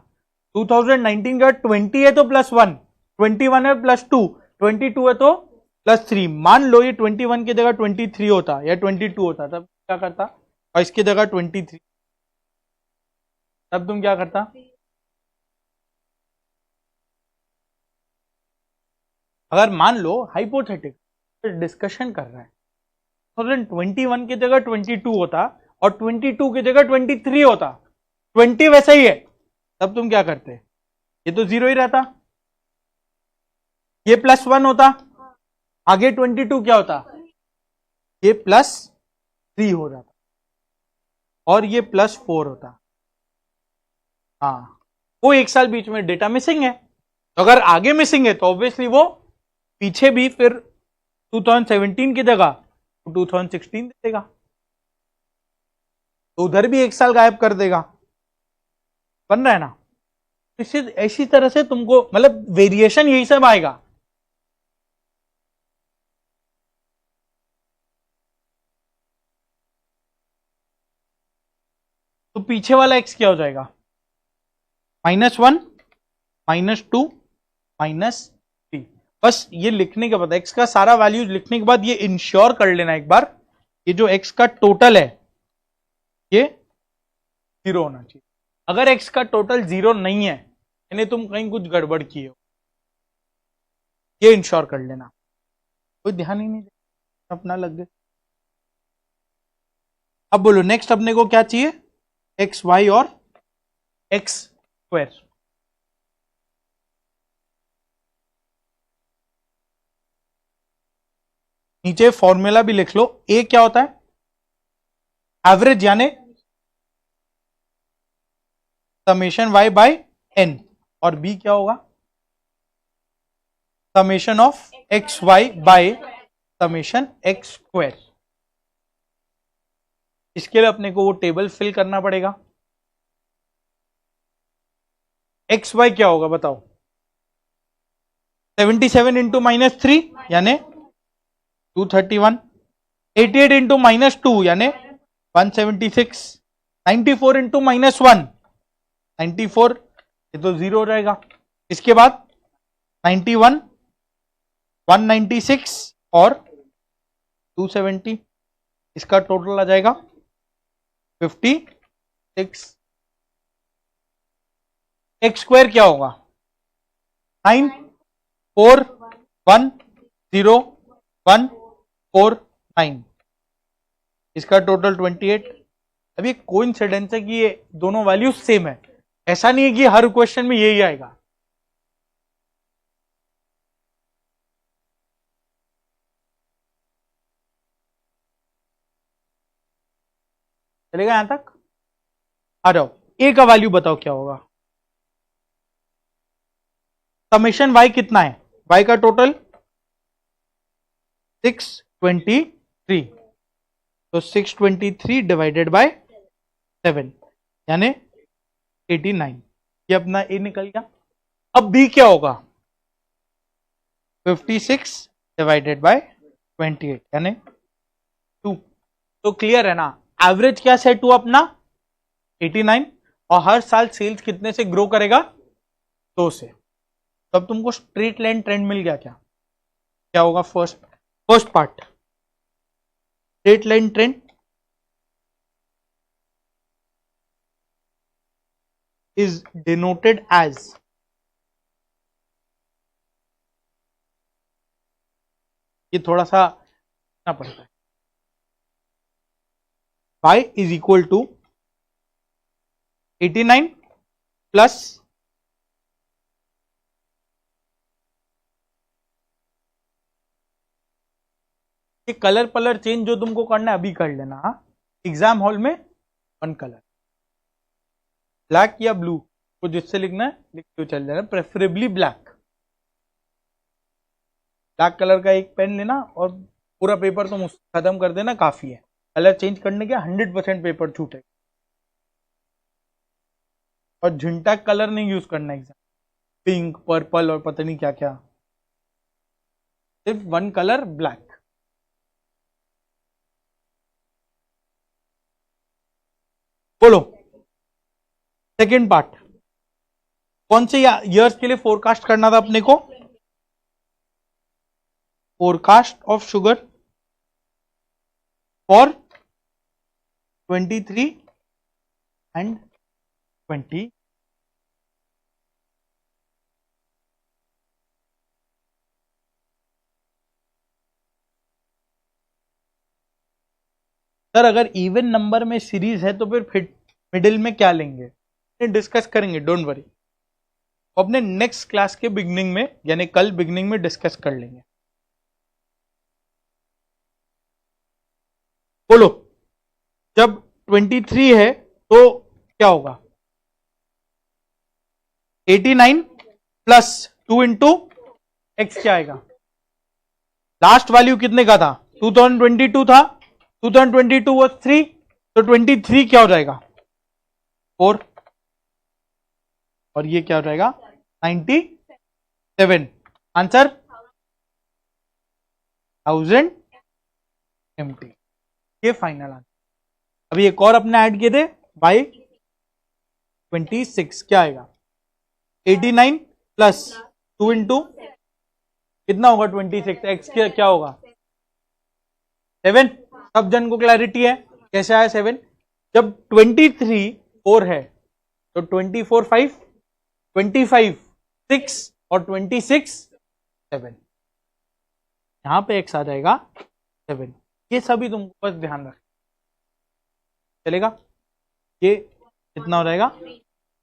2019 का 20 है तो +1, 21 है +2, 22 है तो +3। मान लो ये 21 की जगह 23 होता या 22 होता, तब क्या करता? और इसकी जगह 23, तब तुम क्या करता? अगर मान लो हाइपोथेटिकल डिस्कशन कर रहा है, 2021 की जगह 22 होता और 22 की जगह 23 होता, 20 वैसा ही है, तब तुम क्या करते? ये तो 0 ही रहता, ये +1 होता, आगे 22 क्या होता? ये +3 हो जाता और ये +4 होता। हाँ, वो एक साल बीच में डेटा मिसिंग है, तो अगर आगे मिसिंग है तो ऑब्वियसली वो पीछे भी फिर 2017 की जगह 2016 दे देगा, तो उधर भी 1 साल गायब कर देगा। बन रहा है ना? इसी ऐसी तरह से तुमको मतलब वेरिएशन यही सब आएगा। तो पीछे वाला x क्या हो जाएगा? -1 -2 -3। बस ये लिखने के बाद x का सारा वैल्यू लिखने के बाद ये इंश्योर कर लेना एक बार, ये जो x का टोटल है ये 0 होना चाहिए। अगर x का टोटल 0 नहीं है यानी तुम कहीं कुछ गड़बड़ किए हो, ये इंश्योर कर लेना। कोई ध्यान ही नहीं दे, अपना लग गए। अब बोलो नेक्स्ट अपने को क्या चाहिए? एक्स वाई और एक्स स्क्वायर। नीचे फॉर्मूला भी लिख लो। ए क्या होता है? एवरेज यानी समेशन वाई बाय एन, और बी क्या होगा? Summation of x y by summation x square. इसके लिए अपने को वो टेबल फिल करना पड़ेगा। एक्स वाई क्या होगा बताओ? 77 इंटू -3 यानी 231, 88 इंटू -2 यानी 176, 94 इंटू -1 94, ये तो 0 हो जाएगा। इसके बाद 91, 196 और 270, इसका टोटल आ जाएगा 56। एक्स स्क्वायर क्या होगा? 9 4 1 0 1 4 9, इसका टोटल 28। अब ये कोइंसिडेंस है कि ये दोनों वैल्यू सेम है, ऐसा नहीं है कि हर क्वेश्चन में यही आएगा। चलेगा यहां तक? आ जाओ, ए का वैल्यू बताओ क्या होगा? समेशन वाई कितना है? वाई का टोटल 623, तो 623 डिवाइडेड बाय 7 यानी 89, ये अपना ए निकल गया। अब बी क्या होगा? 56 डिवाइडेड बाय 28 यानी 2। तो क्लियर है ना? एवरेज क्या सेट हुआ अपना? 89, और हर साल सेल्स कितने से ग्रो करेगा? 2 से। तो अब तुमको स्ट्रेट लाइन ट्रेंड मिल गया क्या? क्या होगा? First part straight line trend is denoted as, ये थोड़ा सा ना पड़ता है, y is equal to 89 plus ये कलर चेंज जो तुमको करना है अभी कर लेना। एग्जाम हॉल में 1 कलर, ब्लैक या ब्लू को जिससे लिखना है लिख के चल जाना, प्रेफरेबली ब्लैक। ब्लैक कलर का एक पेन लेना और पूरा पेपर तुम खत्म कर देना, काफी है। कलर चेंज करने के 100% पेपर छूटेगा। और झुंटा कलर नहीं यूज करना एग्जाम, पिंक पर्पल और पता नहीं क्या क्या, सिर्फ 1 कलर ब्लैक। बोलो सेकेंड पार्ट कौन से ईयर्स के लिए फोरकास्ट करना था अपने को? Forecast of sugar for 23 and 20। Sir अगर इवन नंबर में सीरीज है तो फिर मिडिल में क्या लेंगे? डिस्कस करेंगे, डोंट वरी। अपने नेक्स्ट क्लास के बिगनिंग में यानी कल बिगनिंग में डिस्कस कर लेंगे। बोलो जब 23 है तो क्या होगा? 89 प्लस 2 इंटू एक्स क्या आएगा? लास्ट वैल्यू कितने का था? 2022 था, 2022 वाज 3, तो 23 क्या हो जाएगा? 4, और ये क्या हो जाएगा? 97। आंसर 1000 MT, ये फाइनल आंसर। अभी एक और अपने ऐड किए थे बाई 26, क्या आएगा? 89 प्लस 2 इंटू कितना होगा? 26। एक्स क्या होगा? 7। सब जन को क्लैरिटी है कैसे आया 7? जब 23 4 है तो 24 5, 25 6 और 26 7, यहां पे एक्स आ जाएगा 7। ये सभी तुमको बस ध्यान रख चलेगा। ये कितना हो जाएगा?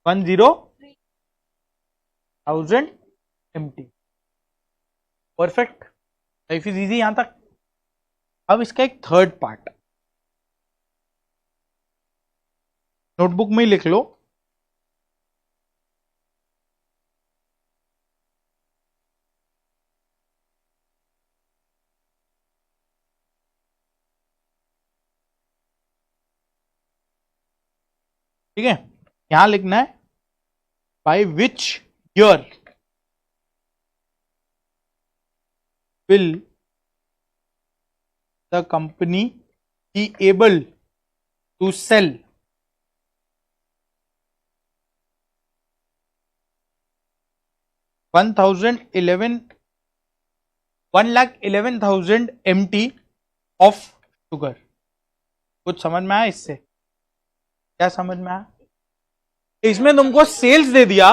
10,000 MT। Perfect, life is easy यहां तक। अब इसका एक थर्ड पार्ट नोटबुक में ही लिख लो। ठीक है, यहां लिखना है by which year will the company be able to sell 1,11,000 MT of sugar. कुछ समझ में आया इससे? क्या समझ में आया? इसमें तुमको सेल्स दे दिया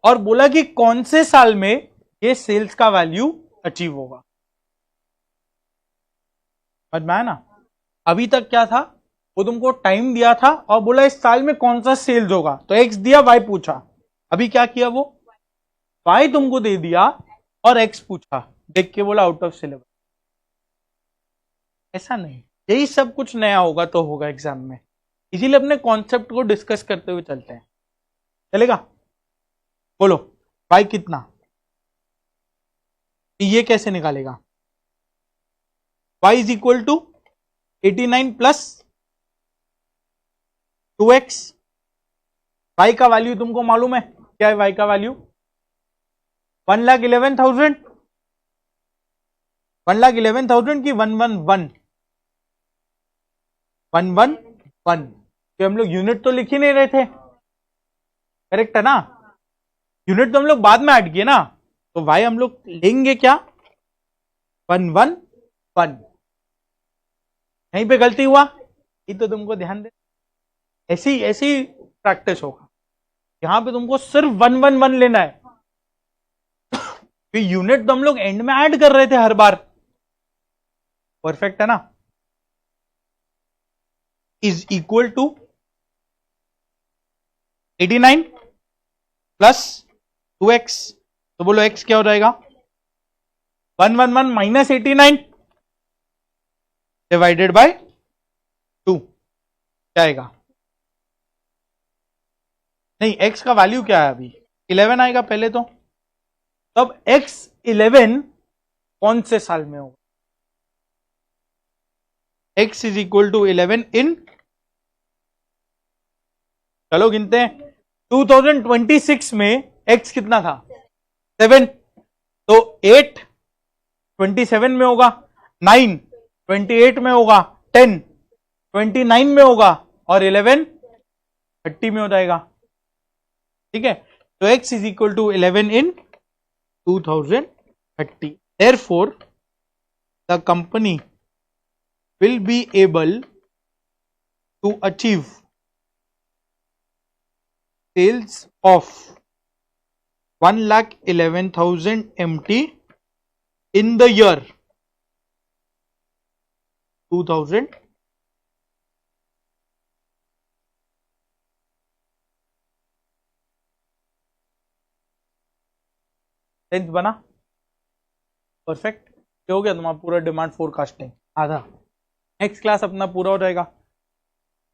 और बोला कि कौन से साल में ये सेल्स का वैल्यू अचीव होगा। समझ में आया ना? अभी तक क्या था, वो तुमको टाइम दिया था और बोला इस साल में कौन सा सेल्स होगा, तो एक्स दिया, वाई पूछा। अभी क्या किया, वो वाई तुमको दे दिया और एक्स पूछा, देख के बोला आउट ऑफ सिलेबस। ऐसा नहीं, यही सब कुछ नया होगा तो होगा एग्जाम में, इसीलिए अपने कॉन्सेप्ट को डिस्कस करते हुए चलते हैं। चलेगा? बोलो वाई कितना, ये कैसे निकालेगा? y is equal to 89 plus 2x। y का वैल्यू तुमको मालूम है क्या है? y का वैल्यू 1,11,000, 1,11,000 की 111 111। तो हम लोग यूनिट तो लिख ही नहीं रहे थे, करेक्ट है ना? यूनिट तो हम लोग बाद में ऐड किए ना, तो y हम लोग लेंगे क्या? 111। यहीं पे गलती हुआ, ये तो तुमको ध्यान दे, ऐसी ऐसी प्रैक्टिस होगा। यहां पे तुमको सिर्फ 111 लेना है, फिर यूनिट तो हम लोग एंड में ऐड कर रहे थे हर बार। परफेक्ट है ना? Is equal to 89 plus 2x, तो बोलो x क्या हो जाएगा? 111 माइनस 89 डिवाइडेड बाय 2, क्या आएगा? नहीं, x का वैल्यू क्या है? अभी 11 आएगा पहले तो, तब x 11 कौन से साल में होगा? x इज इक्वल टू 11 इन, चलो गिनते हैं, 2026 में x कितना था? 7, तो 8 27 में होगा, 9 28 में होगा, 10 29 में होगा और 11 30 में हो जाएगा। ठीक है, तो x is equal to 11 in 2030। Therefore, the company will be able to achieve sales of 1,11,000 MT in the year 2000। Sense बना? परफेक्ट, हो गया तुम्हारा पूरा डिमांड फोरकास्टिंग आधा। नेक्स्ट क्लास अपना पूरा हो जाएगा।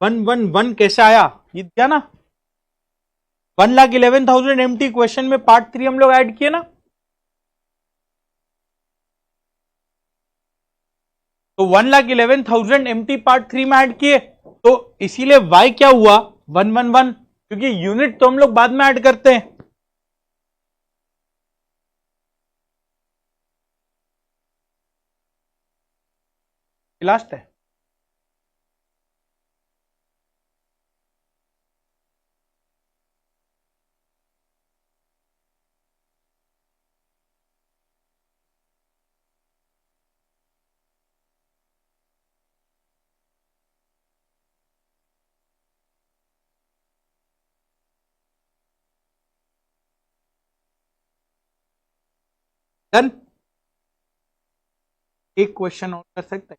111 कैसे आया, ये दिया ना, 1,11,000 MT क्वेश्चन में पार्ट 3 हम लोग ऐड किए ना। तो 1,11,000 एम्प्टी पार्ट 3 में ऐड किए, तो इसीलिए y क्या हुआ 111, क्योंकि यूनिट तो हम लोग बाद में ऐड करते हैं। लास्ट है। डन। एक क्वेश्चन और कर सकते हैं।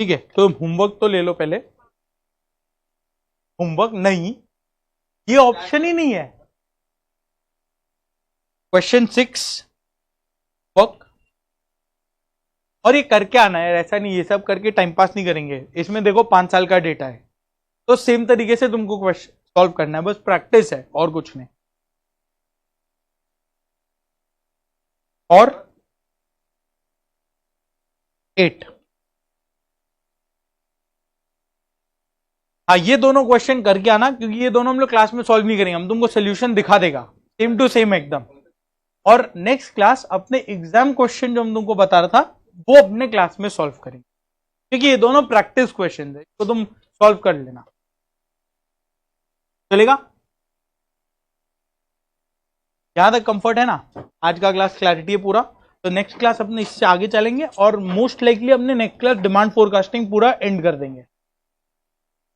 ठीक है, तो होमवर्क तो ले लो पहले। होमवर्क नहीं, ये ऑप्शन ही नहीं है। क्वेश्चन 6 वर्क, और ये करके आना है, ऐसा नहीं ये सब करके टाइम पास नहीं करेंगे। इसमें देखो 5 साल का डेटा है, तो सेम तरीके से तुमको क्वेश्चन सॉल्व करना है, बस प्रैक्टिस है और कुछ नहीं। और 8, हाँ ये दोनों क्वेश्चन करके आना, क्योंकि ये दोनों हम लोग क्लास में सॉल्व नहीं करेंगे, हम तुमको सोल्यूशन दिखा देगा सेम टू सेम एकदम। और नेक्स्ट क्लास अपने एग्जाम क्वेश्चन जो हम तुमको बता रहा था वो अपने क्लास में सॉल्व करेंगे, क्योंकि ये दोनों प्रैक्टिस क्वेश्चन है, तो तुम सॉल्व कर लेना, चलेगा? यहां तक कंफर्ट है ना? आज का क्लास क्लैरिटी है पूरा। तो नेक्स्ट क्लास अपने इससे आगे चलेंगे, और मोस्ट लाइकली अपने नेक्स्ट क्लास डिमांड फोरकास्टिंग पूरा एंड कर देंगे।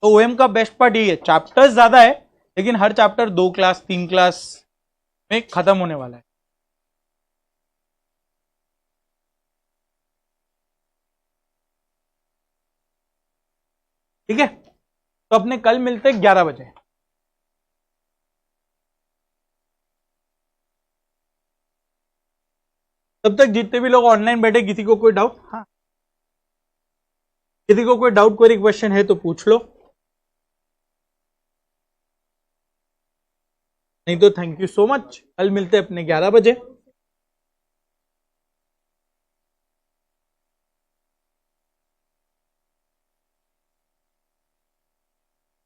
तो ओएम का बेस्ट पार्ट ये है, चैप्टर्स ज्यादा है, लेकिन हर चैप्टर 2 क्लास 3 क्लास में खत्म होने वाला है। ठीक है, तो अपने कल मिलते हैं 11 बजे। तब तक जितने भी लोग ऑनलाइन बैठे, किसी को कोई डाउट, हाँ किसी को कोई डाउट क्वेरी क्वेश्चन है तो पूछ लो, नहीं तो थैंक यू सो मच। कल मिलते हैं अपने 11 बजे।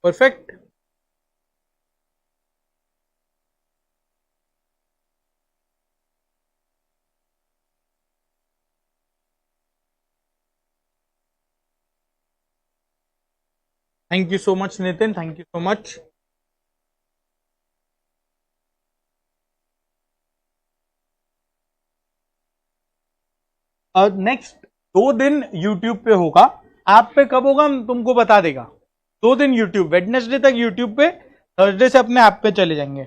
Perfect. Thank you so much Nitin, thank you so much. और नेक्स्ट 2 दिन यूट्यूब पे होगा, ऐप पे कब होगा हम तुमको बता देगा। 2 दिन यूट्यूब, वेडनेसडे तक यूट्यूब पे, थर्सडे से अपने ऐप पे चले जाएंगे।